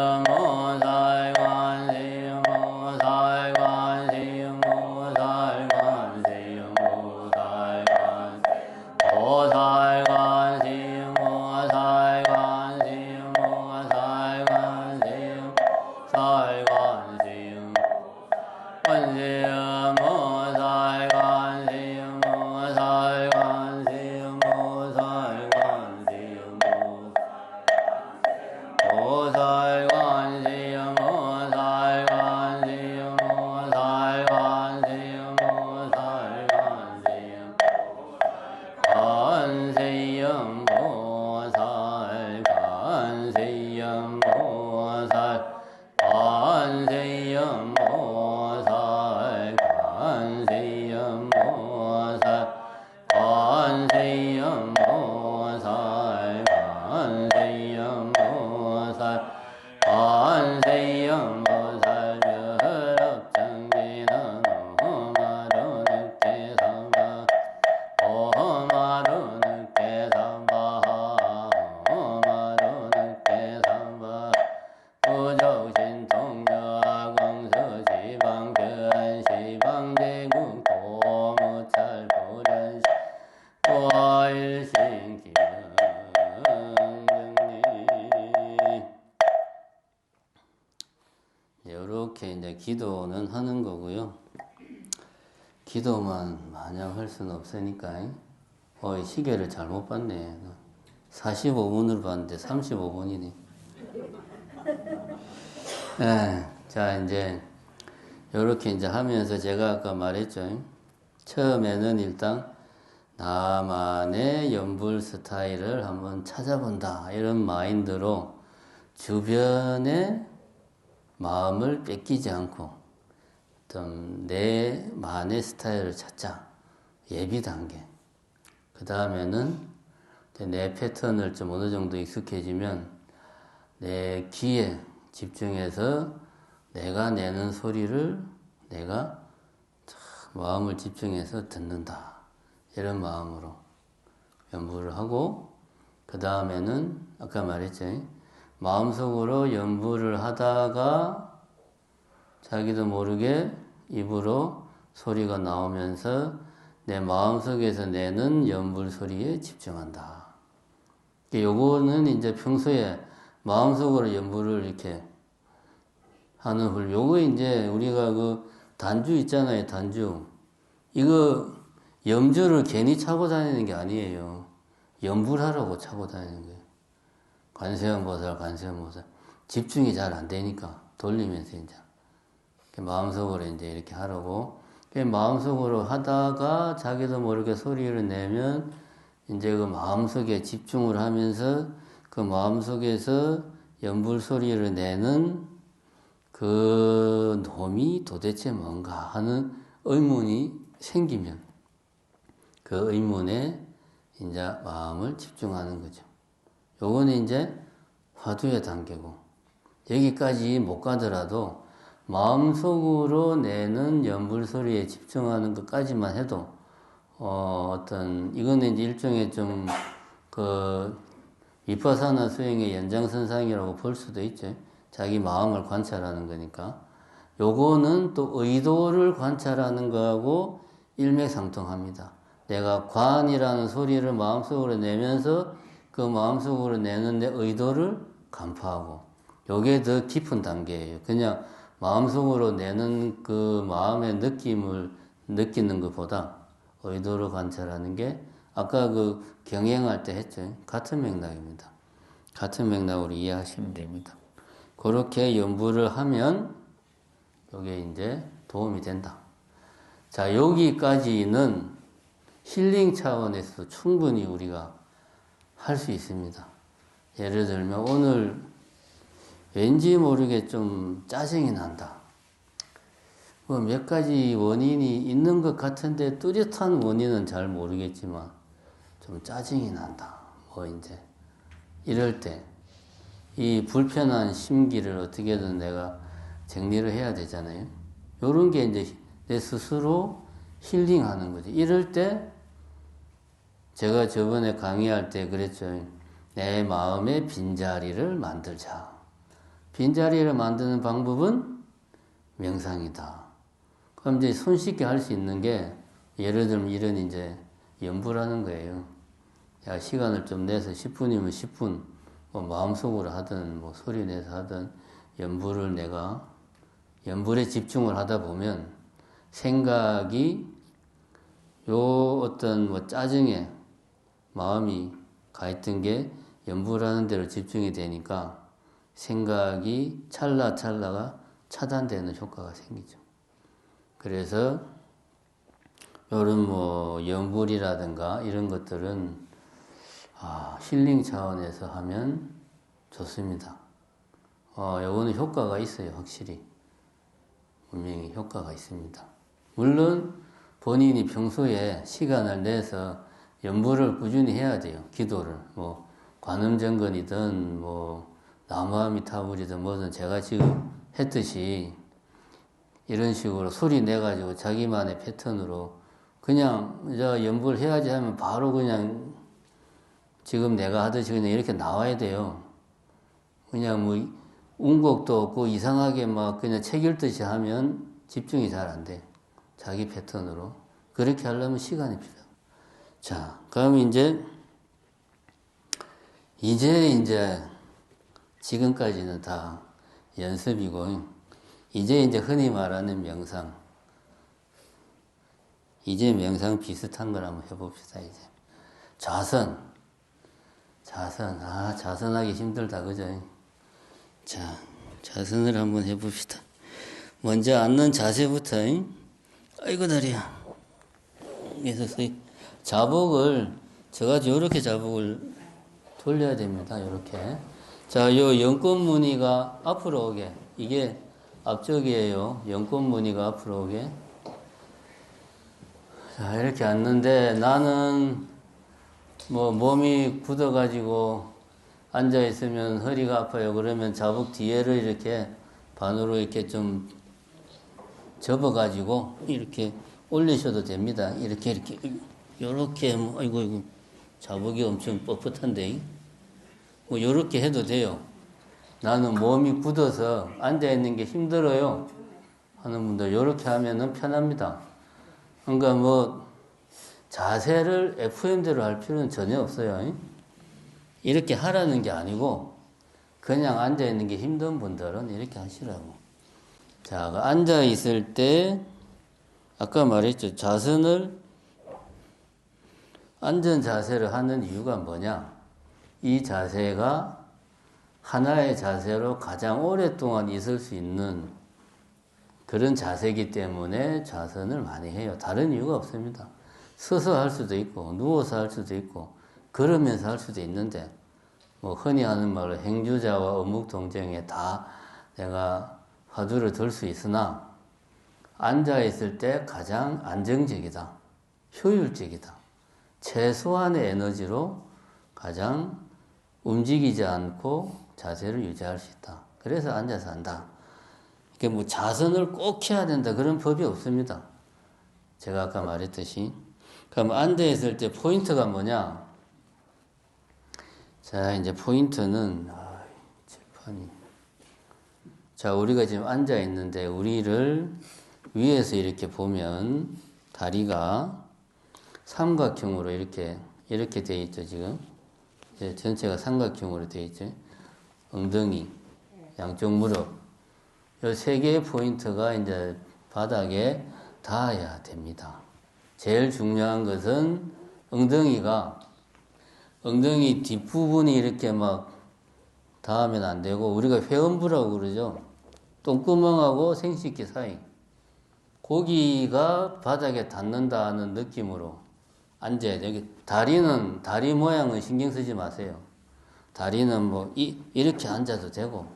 관세음보살 관세음보살 관세음보살 관세음보살 보살 관세음보살 관세음보살 관세음보살 관세음 관세음보살 관세음보살 관세음보살 관세음보살 보살 관세음보살 관세음보살 관세음보살 관세음보살 관세음보살 관세음보살 관세음보살 관세음보살 관세음보살 관세음보살 멸업정진은 오마루 늑대삼바 오마루 늑대삼바 오마루 늑대삼바 부족신통여 광수시방 변시방 대국 도무찰 보련시 보일신기능 이렇게 이제 기도는 하는 거고요. 기도만 마냥 할 수는 없으니까. 시계를 잘못 봤네. 45분을 봤는데 35분이네. 자, 이제 이렇게 이제 하면서 제가 아까 말했죠. 처음에는 일단 나만의 연불 스타일을 한번 찾아본다. 이런 마인드로 주변에 마음을 뺏기지 않고 어떤 내만의 스타일을 찾자. 예비 단계. 그 다음에는 내 패턴을 좀 어느 정도 익숙해지면 내 귀에 집중해서 내가 내는 소리를 내가 마음을 집중해서 듣는다. 이런 마음으로 연부를 하고 그 다음에는 아까 말했죠. 마음속으로 연부를 하다가 자기도 모르게 입으로 소리가 나오면서 내 마음속에서 내는 연불 소리에 집중한다. 요거는 이제 평소에 마음속으로 연불을 이렇게 하는 훌. 요거 이제 우리가 그 단주 있잖아요, 단주. 이거 염주를 괜히 차고 다니는 게 아니에요. 연불하라고 차고 다니는 거예요. 관세음보살, 관세음보살. 집중이 잘 안 되니까 돌리면서 이제 마음속으로 이제 이렇게 하라고. 마음속으로 하다가 자기도 모르게 소리를 내면 이제 그 마음속에 집중을 하면서 그 마음속에서 연불 소리를 내는 그 놈이 도대체 뭔가 하는 의문이 생기면 그 의문에 이제 마음을 집중하는 거죠. 요거는 이제 화두의 단계고 여기까지 못 가더라도 마음속으로 내는 연불 소리에 집중하는 것까지만 해도 이거는 이제 일종의 좀 위파사나 수행의 연장선상이라고 볼 수도 있죠. 자기 마음을 관찰하는 거니까. 요거는 또 의도를 관찰하는 거하고 일맥상통합니다. 내가 관이라는 소리를 마음속으로 내면서 그 마음속으로 내는데 의도를 간파하고 요게 더 깊은 단계예요. 그냥 마음속으로 내는 그 마음의 느낌을 느끼는 것보다 의도를 관찰하는 게 아까 그 경행할 때 했죠. 같은 맥락입니다. 같은 맥락으로 이해하시면 됩니다. 그렇게 연부를 하면 이게 이제 도움이 된다. 자, 여기까지는 힐링 차원에서 충분히 우리가 할 수 있습니다. 예를 들면 오늘 왠지 모르게 좀 짜증이 난다. 뭐 몇 가지 원인이 있는 것 같은데 뚜렷한 원인은 잘 모르겠지만 좀 짜증이 난다. 뭐 이제 이럴 때 이 불편한 심기를 어떻게든 내가 정리를 해야 되잖아요. 요런 게 이제 내 스스로 힐링하는 거지. 이럴 때 제가 저번에 강의할 때 그랬죠. 내 마음의 빈자리를 만들자. 빈자리를 만드는 방법은 명상이다. 그럼 이제 손쉽게 할 수 있는 게 예를 들면 이런 이제 연부라는 거예요. 야, 시간을 좀 내서 10분이면 10분 뭐 마음속으로 하든 뭐 소리 내서 하든 연부를 내가 연불에 집중을 하다 보면 생각이 요 어떤 뭐 짜증에 마음이 가 있던 게 연불하는 대로 집중이 되니까 생각이 찰나찰나가 차단되는 효과가 생기죠. 그래서 요런 뭐 연불이라든가 이런 것들은 힐링 차원에서 하면 좋습니다. 요거는 효과가 있어요, 확실히. 분명히 효과가 있습니다. 물론 본인이 평소에 시간을 내서 연불을 꾸준히 해야 돼요. 기도를. 뭐 관음정근이든 뭐 나무아미타불이든 뭐든 제가 지금 했듯이 이런 식으로 소리 내가지고 자기만의 패턴으로 그냥 연불 해야지 하면 바로 그냥 지금 내가 하듯이 그냥 이렇게 나와야 돼요. 그냥 뭐 운곡도 없고 이상하게 막 그냥 책 읽듯이 하면 집중이 잘 안 돼. 자기 패턴으로. 그렇게 하려면 시간이 필요해요. 자, 그럼 이제 지금까지는 다 연습이고, 이제 흔히 말하는 명상. 이제 명상 비슷한 걸 한번 해봅시다, 이제. 자선하기 힘들다, 그죠? 자, 자선을 한번 해봅시다. 먼저 앉는 자세부터, 아이고, 다리야. 그래서 저같이 이렇게 자복을 돌려야 됩니다, 이렇게. 자, 요 연꽃무늬가 앞으로 오게. 이게 앞쪽이에요. 연꽃무늬가 앞으로 오게. 자, 이렇게 앉는데 나는 뭐 몸이 굳어가지고 앉아있으면 허리가 아파요. 그러면 자복 뒤에를 이렇게 반으로 이렇게 좀 접어가지고 이렇게 올리셔도 됩니다. 이렇게 뭐, 아이고 자복이 엄청 뻣뻣한데 뭐 요렇게 해도 돼요. 나는 몸이 굳어서 앉아있는 게 힘들어요 하는 분들 요렇게 하면은 편합니다. 그러니까 뭐 자세를 FM대로 할 필요는 전혀 없어요. 이렇게 하라는 게 아니고 그냥 앉아있는 게 힘든 분들은 이렇게 하시라고. 자, 앉아있을 때 아까 말했죠. 앉은 자세를 하는 이유가 뭐냐. 이 자세가 하나의 자세로 가장 오랫동안 있을 수 있는 그런 자세이기 때문에 좌선을 많이 해요. 다른 이유가 없습니다. 서서 할 수도 있고 누워서 할 수도 있고 걸으면서 할 수도 있는데 뭐 흔히 하는 말로 행주자와 어묵동정에 다 내가 화두를 들 수 있으나 앉아있을 때 가장 안정적이다. 효율적이다. 최소한의 에너지로 가장 움직이지 않고 자세를 유지할 수 있다. 그래서 앉아서 한다. 이게 뭐 자선을 꼭 해야 된다. 그런 법이 없습니다. 제가 아까 말했듯이. 그럼 앉아있을 때 포인트가 뭐냐? 자, 이제 포인트는, 칠판이. 자, 우리가 지금 앉아있는데, 우리를 위에서 이렇게 보면, 다리가 삼각형으로 이렇게 되어 있죠, 지금. 이제 전체가 삼각형으로 되어 있죠. 엉덩이, 양쪽 무릎. 이 세 개의 포인트가 이제 바닥에 닿아야 됩니다. 제일 중요한 것은 엉덩이 뒷부분이 이렇게 막 닿으면 안 되고, 우리가 회음부라고 그러죠. 똥구멍하고 생식기 사이. 고기가 바닥에 닿는다는 느낌으로 앉아야 돼요. 다리 모양은 신경 쓰지 마세요. 다리는 뭐, 이렇게 앉아도 되고,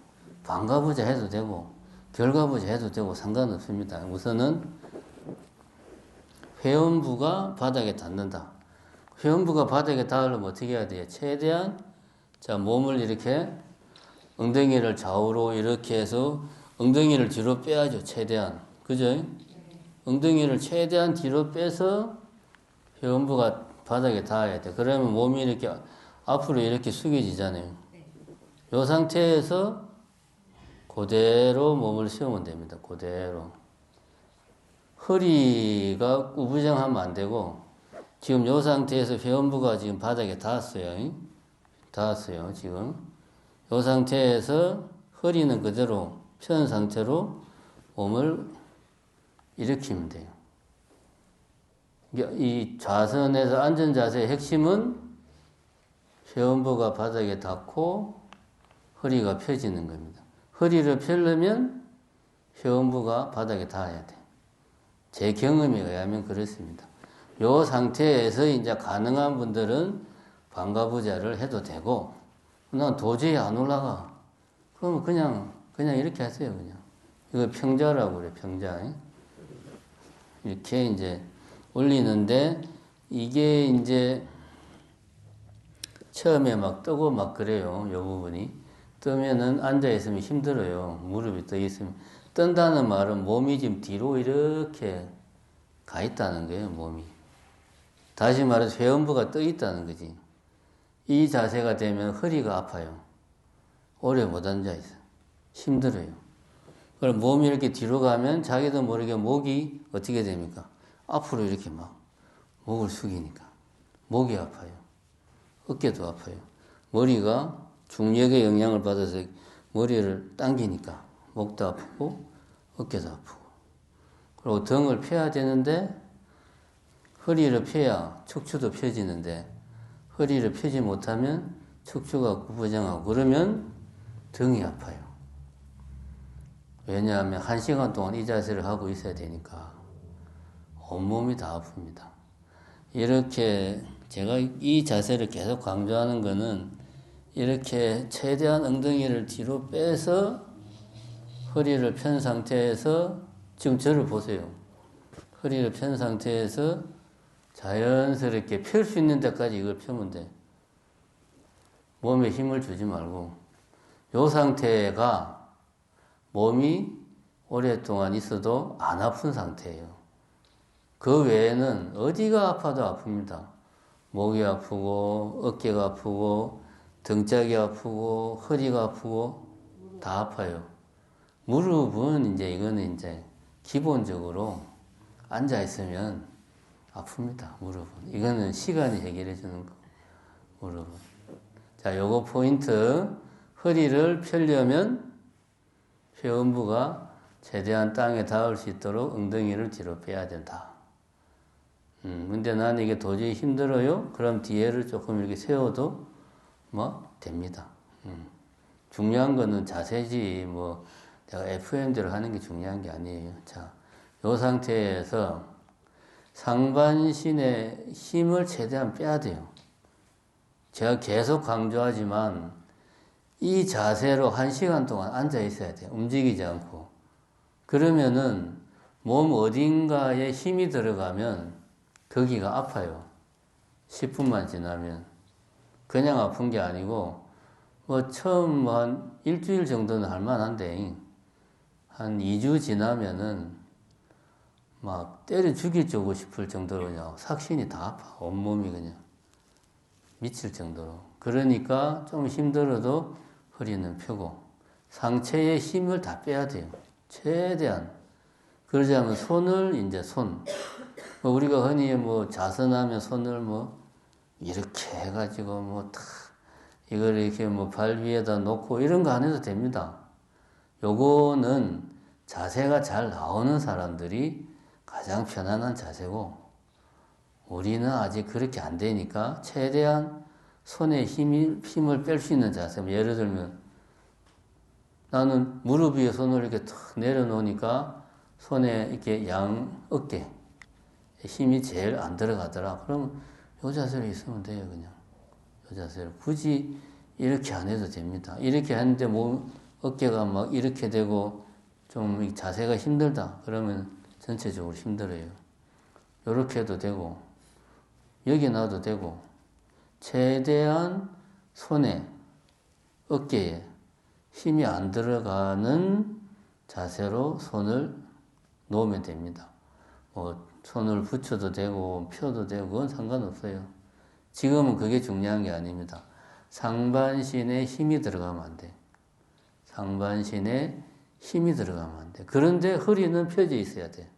반가부자 해도 되고, 결과부지 해도 되고 상관없습니다. 우선은 회음부가 바닥에 닿는다. 회음부가 바닥에 닿으려면 어떻게 해야 돼요? 최대한 자 몸을 이렇게 엉덩이를 좌우로 이렇게 해서 엉덩이를 뒤로 빼야죠. 최대한. 그죠? 엉덩이를 최대한 뒤로 빼서 회음부가 바닥에 닿아야 돼. 그러면 몸이 이렇게 앞으로 이렇게 숙여지잖아요. 이 상태에서 그대로 몸을 세우면 됩니다. 그대로. 허리가 구부정하면 안 되고 지금 이 상태에서 회음부가 지금 바닥에 닿았어요. 닿았어요. 지금 이 상태에서 허리는 그대로 편 상태로 몸을 일으키면 돼요. 이 좌선에서 앉은 자세의 핵심은 회음부가 바닥에 닿고 허리가 펴지는 겁니다. 허리를 펴려면 회음부가 바닥에 닿아야 돼. 제 경험에 의하면 그렇습니다. 이 상태에서 이제 가능한 분들은 방가부자를 해도 되고, 난 도저히 안 올라가. 그러면 그냥 이렇게 하세요, 그냥. 이거 평자라고 그래, 평자. 이렇게 이제 올리는데, 이게 이제 처음에 막 뜨고 막 그래요, 이 부분이. 뜨면은 앉아있으면 힘들어요. 무릎이 떠 있으면. 뜬다는 말은 몸이 지금 뒤로 이렇게 가 있다는 거예요, 몸이. 다시 말해서 회음부가 떠 있다는 거지. 이 자세가 되면 허리가 아파요. 오래 못 앉아있어요. 힘들어요. 그럼 몸이 이렇게 뒤로 가면 자기도 모르게 목이 어떻게 됩니까? 앞으로 이렇게 막 목을 숙이니까. 목이 아파요. 어깨도 아파요. 머리가 중력의 영향을 받아서 머리를 당기니까 목도 아프고 어깨도 아프고. 그리고 등을 펴야 되는데 허리를 펴야 척추도 펴지는데 허리를 펴지 못하면 척추가 구부정하고 그러면 등이 아파요. 왜냐하면 1시간 동안 이 자세를 하고 있어야 되니까 온몸이 다 아픕니다. 이렇게 제가 이 자세를 계속 강조하는 거는 이렇게 최대한 엉덩이를 뒤로 빼서 허리를 편 상태에서 지금 저를 보세요. 허리를 편 상태에서 자연스럽게 펼 수 있는 데까지 이걸 펴면 돼. 몸에 힘을 주지 말고. 이 상태가 몸이 오랫동안 있어도 안 아픈 상태예요. 그 외에는 어디가 아파도 아픕니다. 목이 아프고 어깨가 아프고 등짝이 아프고 허리가 아프고 다 아파요. 무릎은 이제 이거는 이제 기본적으로 앉아 있으면 아픕니다. 무릎은. 이거는 시간이 해결해 주는 거. 무릎은. 자, 요거 포인트. 허리를 펴려면 회음부가 최대한 땅에 닿을 수 있도록 엉덩이를 뒤로 빼야 된다. 근데 나는 이게 도저히 힘들어요? 그럼 뒤에를 조금 이렇게 세워도 뭐 됩니다. 중요한 거는 자세지 뭐 내가 FM대로 하는 게 중요한 게 아니에요. 자, 요 상태에서 상반신의 힘을 최대한 빼야 돼요. 제가 계속 강조하지만 이 자세로 1시간 동안 앉아 있어야 돼요. 움직이지 않고. 그러면은 몸 어딘가에 힘이 들어가면 거기가 아파요. 10분만 지나면. 그냥 아픈 게 아니고 뭐 처음 한 일주일 정도는 할만한데 한 2주 지나면은 막 때려 죽이고 싶을 정도로 그냥 삭신이 다 아파. 온몸이 그냥 미칠 정도로. 그러니까 좀 힘들어도 허리는 펴고 상체에 힘을 다 빼야 돼요. 최대한. 그러자면 손을 이제 우리가 흔히 뭐 자선하면 손을 뭐 이렇게 해가지고 뭐 탁 이걸 이렇게 뭐 발 위에다 놓고 이런 거 안 해도 됩니다. 요거는 자세가 잘 나오는 사람들이 가장 편안한 자세고 우리는 아직 그렇게 안 되니까 최대한 손에 힘을 뺄 수 있는 자세. 예를 들면 나는 무릎 위에 손을 이렇게 탁 내려놓으니까 손에 이렇게 양 어깨 힘이 제일 안 들어가더라. 그러면 요 자세로 있으면 돼요, 그냥. 요 자세로. 굳이 이렇게 안 해도 됩니다. 이렇게 하는데 어깨가 막 이렇게 되고 좀 이 자세가 힘들다. 그러면 전체적으로 힘들어요. 요렇게 해도 되고, 여기 놔도 되고, 최대한 손에, 어깨에 힘이 안 들어가는 자세로 손을 놓으면 됩니다. 뭐, 손을 붙여도 되고, 펴도 되고, 그건 상관없어요. 지금은 그게 중요한 게 아닙니다. 상반신에 힘이 들어가면 안 돼. 상반신에 힘이 들어가면 안 돼. 그런데 허리는 펴져 있어야 돼.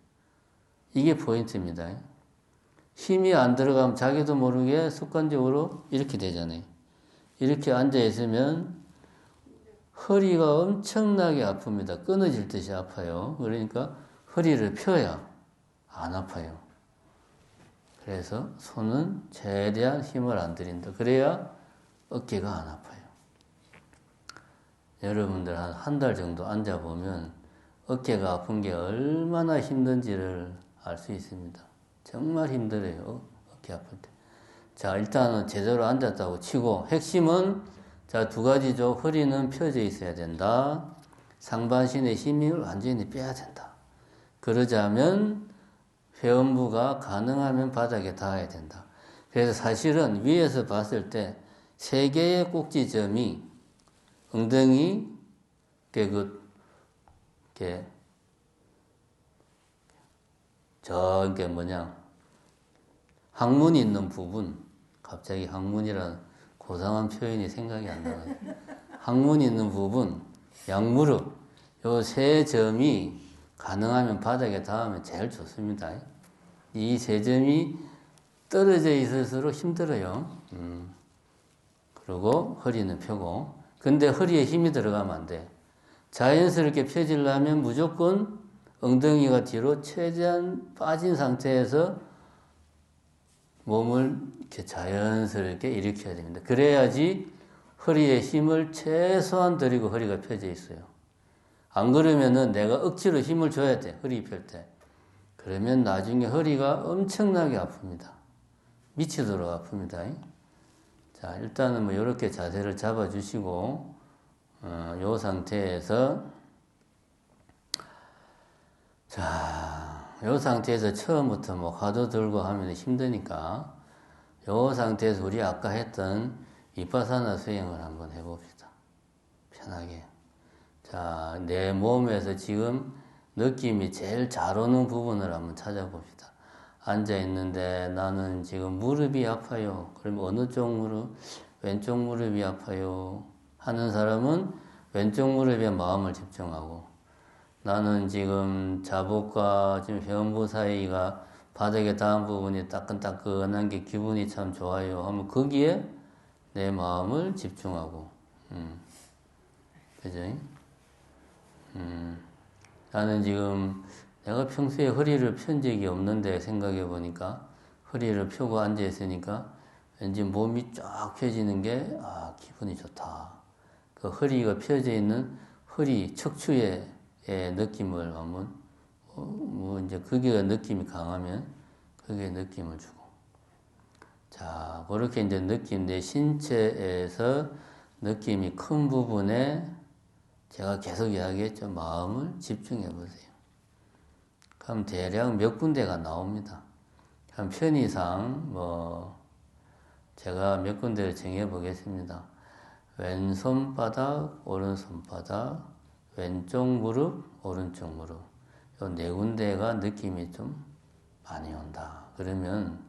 이게 포인트입니다. 힘이 안 들어가면 자기도 모르게 습관적으로 이렇게 되잖아요. 이렇게 앉아 있으면 허리가 엄청나게 아픕니다. 끊어질 듯이 아파요. 그러니까 허리를 펴야 안 아파요. 그래서 손은 최대한 힘을 안 들인다. 그래야 어깨가 안 아파요. 여러분들 한 달 정도 앉아보면 어깨가 아픈 게 얼마나 힘든지를 알 수 있습니다. 정말 힘들어요. 어깨 아플 때. 자, 일단은 제대로 앉았다고 치고, 핵심은, 자, 두 가지죠. 허리는 펴져 있어야 된다. 상반신의 힘을 완전히 빼야 된다. 그러자면, 회음부가 가능하면 바닥에 닿아야 된다. 그래서 사실은 위에서 봤을 때, 세 개의 꼭지점이 엉덩이, 이게 뭐냐, 항문이 있는 부분, 갑자기 항문이라는 고상한 표현이 생각이 안 나요. 항문이 있는 부분, 양무릎, 요 세 점이 가능하면 바닥에 닿으면 제일 좋습니다. 이 세 점이 떨어져 있을수록 힘들어요. 그리고 허리는 펴고, 근데 허리에 힘이 들어가면 안 돼. 자연스럽게 펴지려면 무조건 엉덩이가 뒤로 최대한 빠진 상태에서 몸을 이렇게 자연스럽게 일으켜야 됩니다. 그래야지 허리에 힘을 최소한 들이고 허리가 펴져 있어요. 안 그러면은 내가 억지로 힘을 줘야 돼. 허리 펼 때. 그러면 나중에 허리가 엄청나게 아픕니다. 미치도록 아픕니다. 자, 일단은 뭐 이렇게 자세를 잡아주시고, 요 상태에서, 자, 요 상태에서 처음부터 뭐 화두 들고 하면 힘드니까, 요 상태에서 우리 아까 했던 비파사나 수행을 한번 해봅시다. 편하게. 자, 내 몸에서 지금 느낌이 제일 잘 오는 부분을 한번 찾아봅시다. 앉아 있는데 나는 지금 무릎이 아파요. 그러면 어느 쪽 무릎? 왼쪽 무릎이 아파요. 하는 사람은 왼쪽 무릎에 마음을 집중하고, 나는 지금 자복과 지금 회음부 사이가 바닥에 닿은 부분이 따끈따끈한 게 기분이 참 좋아요 하면 거기에 내 마음을 집중하고, 그죠? 나는 지금 내가 평소에 허리를 편 적이 없는데 생각해 보니까 허리를 펴고 앉아 있으니까 왠지 몸이 쫙 펴지는 게 기분이 좋다. 그 허리가 펴져 있는 허리 척추의 느낌을 한번 이제 거기가 느낌이 강하면 거기에 느낌을 주고, 자, 그렇게 이제 느낌, 내 신체에서 느낌이 큰 부분에 제가 계속 이야기했죠. 마음을 집중해 보세요. 그럼 대략 몇 군데가 나옵니다. 한 편의상 제가 몇 군데를 정해 보겠습니다. 왼손바닥, 오른손바닥, 왼쪽 무릎, 오른쪽 무릎. 요 네 군데가 느낌이 좀 많이 온다. 그러면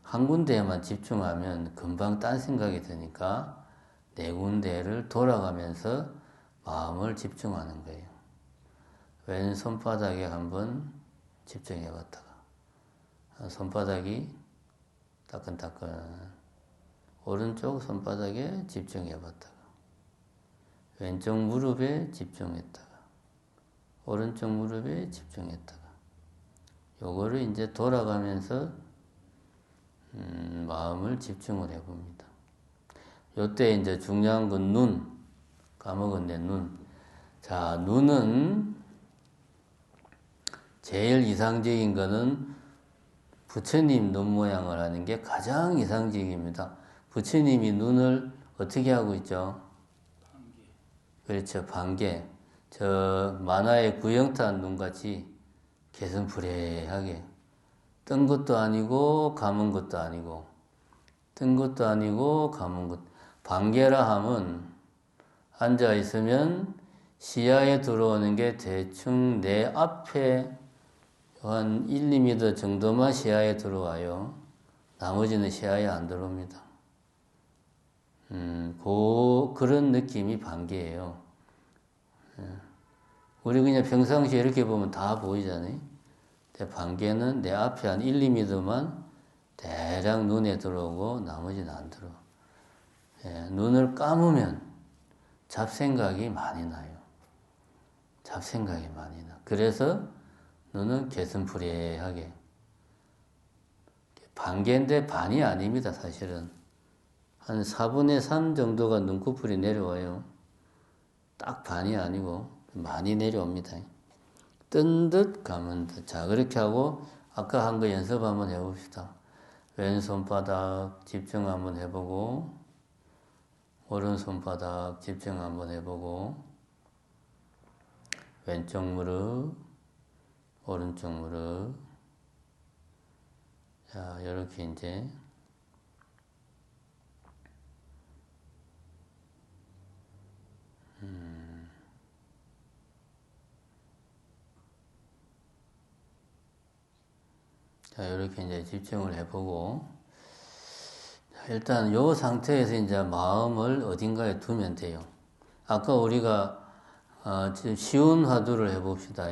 한 군데에만 집중하면 금방 딴 생각이 드니까 네 군데를 돌아가면서 마음을 집중하는 거예요. 왼손바닥에 한번 집중해 봤다가, 손바닥이 따끈따끈, 오른쪽 손바닥에 집중해 봤다가, 왼쪽 무릎에 집중했다가, 오른쪽 무릎에 집중했다가, 요거를 이제 돌아가면서 마음을 집중을 해 봅니다. 요때 이제 중요한 건 눈, 까먹었네, 눈. 자, 눈은 제일 이상적인 거는 부처님 눈 모양을 하는 게 가장 이상적입니다. 부처님이 눈을 어떻게 하고 있죠? 반개. 그렇죠, 반개. 저 만화의 구영탄 눈같이 개슴푸레하게 뜬 것도 아니고 감은 것도 아니고 뜬 것도 아니고 감은 것. 반개라 함은 앉아 있으면 시야에 들어오는 게 대충 내 앞에 한 1, 2m 정도만 시야에 들어와요. 나머지는 시야에 안 들어옵니다. 그런 느낌이 반개예요. 우리 그냥 평상시에 이렇게 보면 다 보이잖아요. 근데 반개는 내 앞에 한 1, 2m만 대략 눈에 들어오고 나머지는 안 들어와. 눈을 감으면 잡생각이 많이 나요. 잡생각이 많이 나. 그래서 눈은 개슴푸레하게. 반개인데 반이 아닙니다, 사실은. 한 4분의 3 정도가 눈꺼풀이 내려와요. 딱 반이 아니고 많이 내려옵니다. 뜬 듯 감은 듯. 자, 그렇게 하고 아까 한 거 연습 한번 해봅시다. 왼손바닥 집중 한번 해보고 오른손바닥 집중 한번 해보고 왼쪽 무릎 오른쪽 무릎. 자, 이렇게 이제 자, 이렇게 이제 집중을 해보고, 자, 일단 요 상태에서 이제 마음을 어딘가에 두면 돼요. 아까 우리가 쉬운 화두를 해봅시다.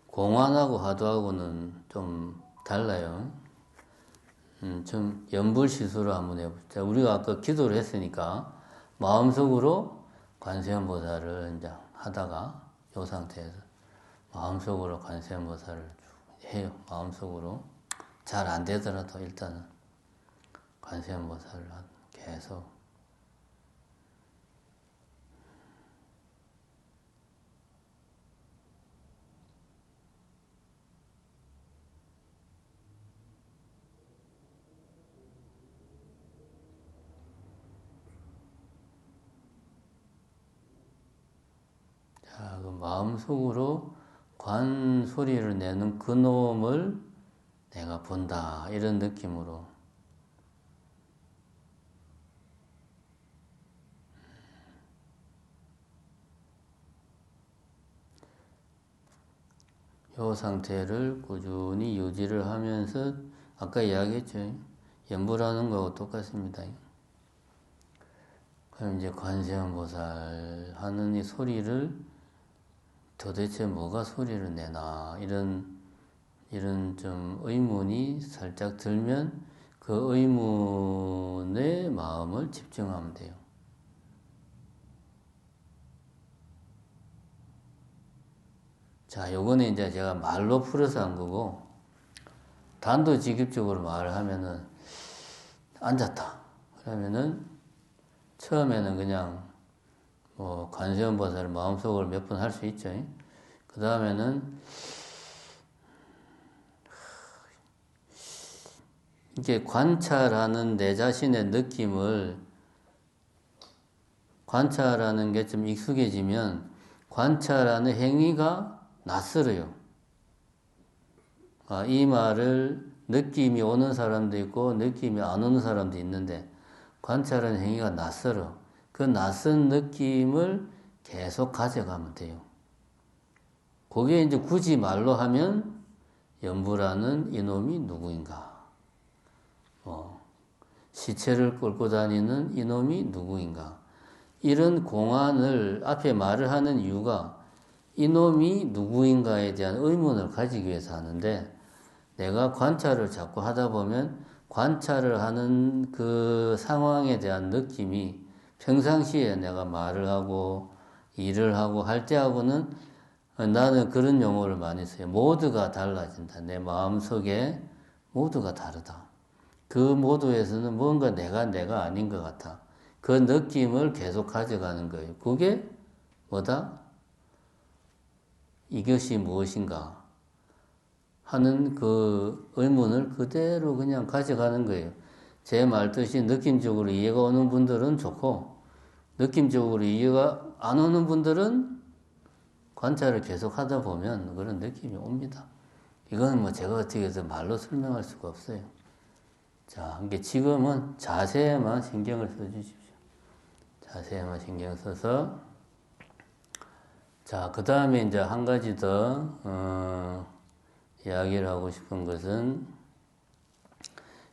공안하고 화두하고는 좀 달라요. 좀 연불시수로 한번 해봅시다. 우리가 아까 기도를 했으니까 마음속으로 관세음보살을 이제 하다가 요 상태에서 마음속으로 관세음보살을 해요. 마음속으로. 잘 안 되더라도 일단은 관세음보살을 계속. 자, 그 마음속으로 관 소리를 내는 그 놈을 내가 본다. 이런 느낌으로. 이 상태를 꾸준히 유지를 하면서 아까 이야기했죠. 연불하는 거하고 똑같습니다. 그럼 이제 관세음보살 하는 이 소리를 도대체 뭐가 소리를 내나 이런 좀 의문이 살짝 들면 그 의문의 마음을 집중하면 돼요. 자, 요거는 이제 제가 말로 풀어서 한 거고, 단도직입적으로 말을 하면은, 앉았다. 그러면은, 처음에는 그냥, 관세음보살을 마음속으로 몇 번 할 수 있죠. 그 다음에는, 이게 관찰하는 내 자신의 느낌을, 관찰하는 게 좀 익숙해지면, 관찰하는 행위가 낯설어요. 이 말을 느낌이 오는 사람도 있고 느낌이 안 오는 사람도 있는데 관찰하는 행위가 낯설어. 그 낯선 느낌을 계속 가져가면 돼요. 그게 이제 굳이 말로 하면 연불하는 이놈이 누구인가? 시체를 끌고 다니는 이놈이 누구인가? 이런 공안을 앞에 말을 하는 이유가 이놈이 누구인가에 대한 의문을 가지기 위해서 하는데 내가 관찰을 자꾸 하다 보면 관찰을 하는 그 상황에 대한 느낌이 평상시에 내가 말을 하고 일을 하고 할 때하고는 나는 그런 용어를 많이 써요. 모두가 달라진다. 내 마음속에 모두가 다르다. 그 모두에서는 뭔가 내가 아닌 것 같아. 그 느낌을 계속 가져가는 거예요. 그게 뭐다? 이것이 무엇인가 하는 그 의문을 그대로 그냥 가져가는 거예요. 제 말 뜻이 느낌적으로 이해가 오는 분들은 좋고 느낌적으로 이해가 안 오는 분들은 관찰을 계속 하다 보면 그런 느낌이 옵니다. 이건 뭐 제가 어떻게 해서 말로 설명할 수가 없어요. 자, 이게 지금은 자세에만 신경을 써주십시오. 자세에만 신경 써서, 자, 그 다음에 이제 한 가지 더, 이야기를 하고 싶은 것은,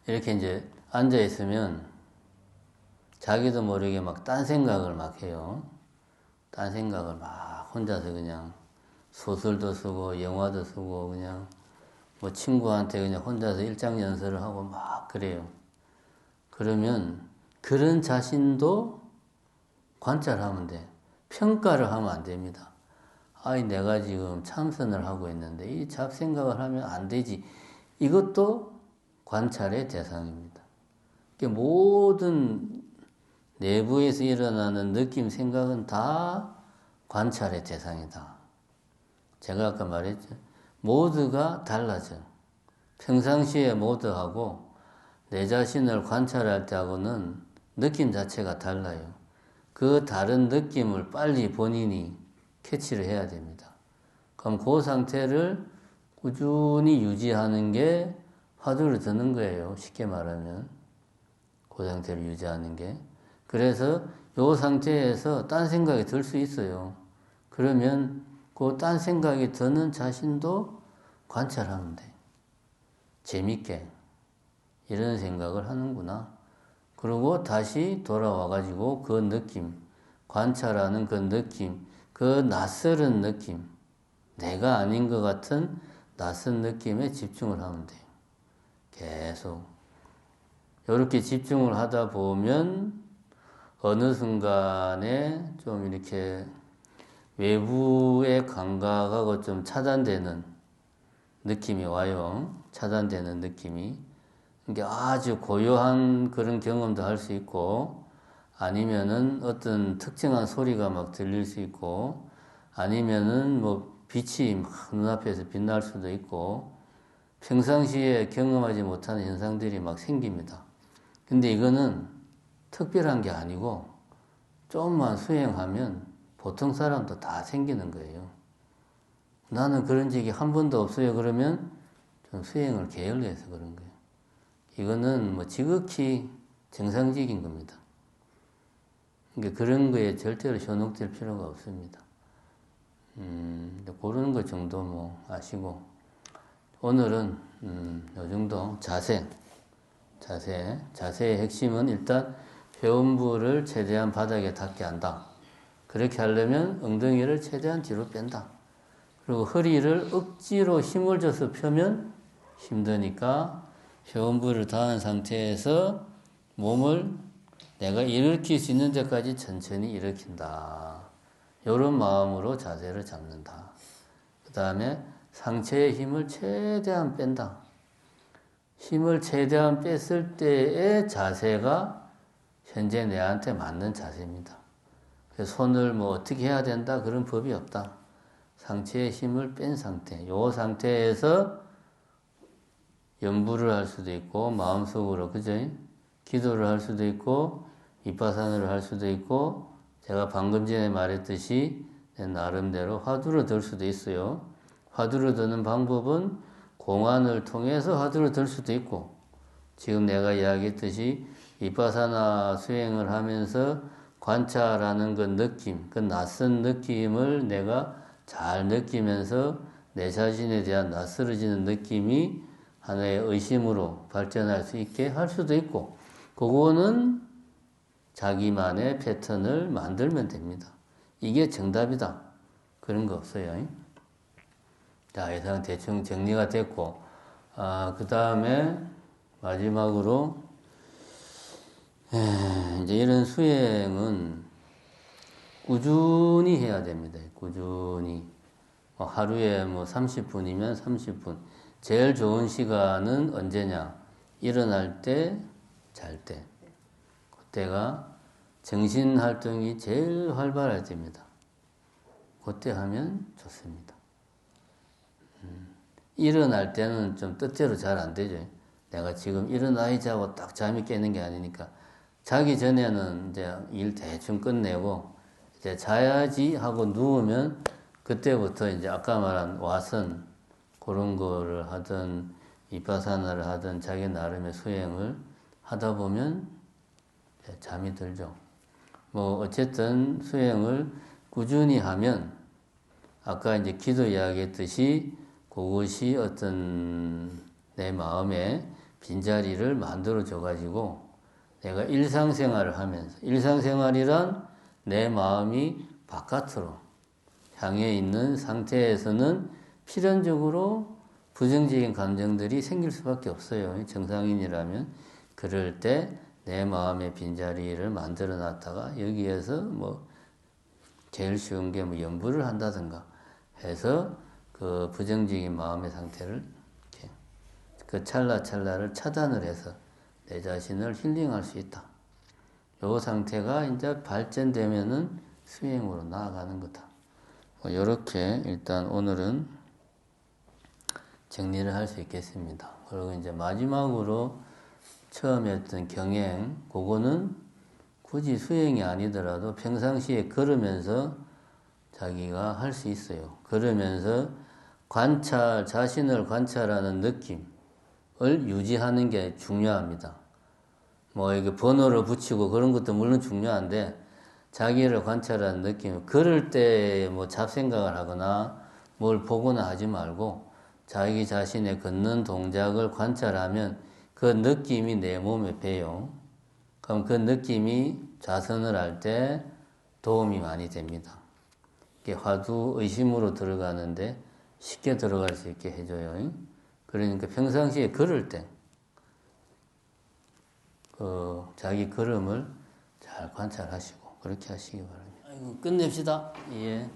이렇게 이제 앉아있으면 자기도 모르게 막 딴 생각을 막 해요. 딴 생각을 막 혼자서 그냥 소설도 쓰고, 영화도 쓰고, 그냥 뭐 친구한테 그냥 혼자서 일장연설을 하고 막 그래요. 그러면 그런 자신도 관찰하면 돼. 평가를 하면 안 됩니다. 아이, 내가 지금 참선을 하고 있는데 이 잡생각을 하면 안 되지. 이것도 관찰의 대상입니다. 모든 내부에서 일어나는 느낌, 생각은 다 관찰의 대상이다. 제가 아까 말했죠. 모두가 달라져. 평상시에 모두하고 내 자신을 관찰할 때하고는 느낌 자체가 달라요. 그 다른 느낌을 빨리 본인이 캐치를 해야 됩니다. 그럼 그 상태를 꾸준히 유지하는 게 화두를 드는 거예요. 쉽게 말하면. 그 상태를 유지하는 게. 그래서 이 상태에서 딴 생각이 들 수 있어요. 그러면 그 딴 생각이 드는 자신도 관찰하면 돼. 재밌게 이런 생각을 하는구나. 그리고 다시 돌아와가지고 그 느낌, 관찰하는 그 느낌, 그 낯설은 느낌, 내가 아닌 것 같은 낯선 느낌에 집중을 하면 돼요. 계속. 이렇게 집중을 하다 보면 어느 순간에 좀 이렇게 외부의 감각하고 좀 차단되는 느낌이 와요. 차단되는 느낌이. 이게 아주 고요한 그런 경험도 할 수 있고, 아니면은 어떤 특정한 소리가 막 들릴 수 있고, 아니면은 뭐 빛이 막 눈앞에서 빛날 수도 있고, 평상시에 경험하지 못하는 현상들이 막 생깁니다. 근데 이거는 특별한 게 아니고, 조금만 수행하면 보통 사람도 다 생기는 거예요. 나는 그런 적이 한 번도 없어요. 그러면 좀 수행을 게을리해서 그런 거예요. 이거는 뭐 지극히 정상적인 겁니다. 그러니까 그런 거에 절대로 현혹될 필요가 없습니다. 그런 것 정도 뭐 아시고, 오늘은 요 정도 자세의 핵심은 일단 회음부를 최대한 바닥에 닿게 한다. 그렇게 하려면 엉덩이를 최대한 뒤로 뺀다. 그리고 허리를 억지로 힘을 줘서 펴면 힘드니까 회음부를 닿은 상태에서 몸을 내가 일으킬 수 있는 데까지 천천히 일으킨다. 이런 마음으로 자세를 잡는다. 그 다음에 상체의 힘을 최대한 뺀다. 힘을 최대한 뺐을 때의 자세가 현재 내한테 맞는 자세입니다. 그래서 손을 뭐 어떻게 해야 된다 그런 법이 없다. 상체의 힘을 뺀 상태. 이 상태에서 연부를 할 수도 있고 마음속으로 그죠? 기도를 할 수도 있고 비파사나를 할 수도 있고 제가 방금 전에 말했듯이 나름대로 화두를 들 수도 있어요. 화두를 드는 방법은 공안을 통해서 화두를 들 수도 있고 지금 내가 이야기했듯이 비파사나 수행을 하면서 관찰하는 그 느낌, 그 낯선 느낌을 내가 잘 느끼면서 내 자신에 대한 낯설어지는 느낌이 하나의 의심으로 발전할 수 있게 할 수도 있고 그거는 자기만의 패턴을 만들면 됩니다. 이게 정답이다. 그런 거 없어요. 자, 이상 대충 정리가 됐고 그 다음에 마지막으로 이제 이런 수행은 꾸준히 해야 됩니다. 꾸준히. 하루에 뭐 30분이면 30분. 제일 좋은 시간은 언제냐? 일어날 때, 잘 때. 그때가 정신활동이 제일 활발할 때입니다. 그때 하면 좋습니다. 일어날 때는 좀 뜻대로 잘 안 되죠. 내가 지금 일어나자고 딱 잠이 깨는 게 아니니까. 자기 전에는 이제 일 대충 끝내고 이제 자야지 하고 누우면 그때부터 이제 아까 말한 와선 그런 거를 하든 이파사나를 하든 자기 나름의 수행을 하다 보면 잠이 들죠. 뭐 어쨌든 수행을 꾸준히 하면 아까 이제 기도 이야기했듯이 그것이 어떤 내 마음에 빈자리를 만들어 줘 가지고 내가 일상생활을 하면서 일상생활이란 내 마음이 바깥으로 향해 있는 상태에서는 필연적으로 부정적인 감정들이 생길 수밖에 없어요. 정상인이라면. 그럴 때 내 마음의 빈자리를 만들어 놨다가 여기에서 뭐 제일 쉬운 게 뭐 연부를 한다든가 해서 그 부정적인 마음의 상태를 이렇게 그 찰나찰나를 차단을 해서 내 자신을 힐링할 수 있다. 요 상태가 이제 발전되면은 수행으로 나아가는 거다. 이렇게 일단 오늘은 정리를 할 수 있겠습니다. 그리고 이제 마지막으로 처음에 했던 경행, 그거는 굳이 수행이 아니더라도 평상시에 걸으면서 자기가 할 수 있어요. 걸으면서 관찰, 자신을 관찰하는 느낌을 유지하는 게 중요합니다. 뭐 이게 번호를 붙이고 그런 것도 물론 중요한데 자기를 관찰하는 느낌, 걸을 때 뭐 잡생각을 하거나 뭘 보거나 하지 말고 자기 자신의 걷는 동작을 관찰하면 그 느낌이 내 몸에 배요. 그럼 그 느낌이 좌선을 할 때 도움이 많이 됩니다. 이게 화두 의심으로 들어가는데 쉽게 들어갈 수 있게 해줘요. 그러니까 평상시에 걸을 때 그 자기 걸음을 잘 관찰하시고 그렇게 하시기 바랍니다. 아이고, 끝냅시다. 예.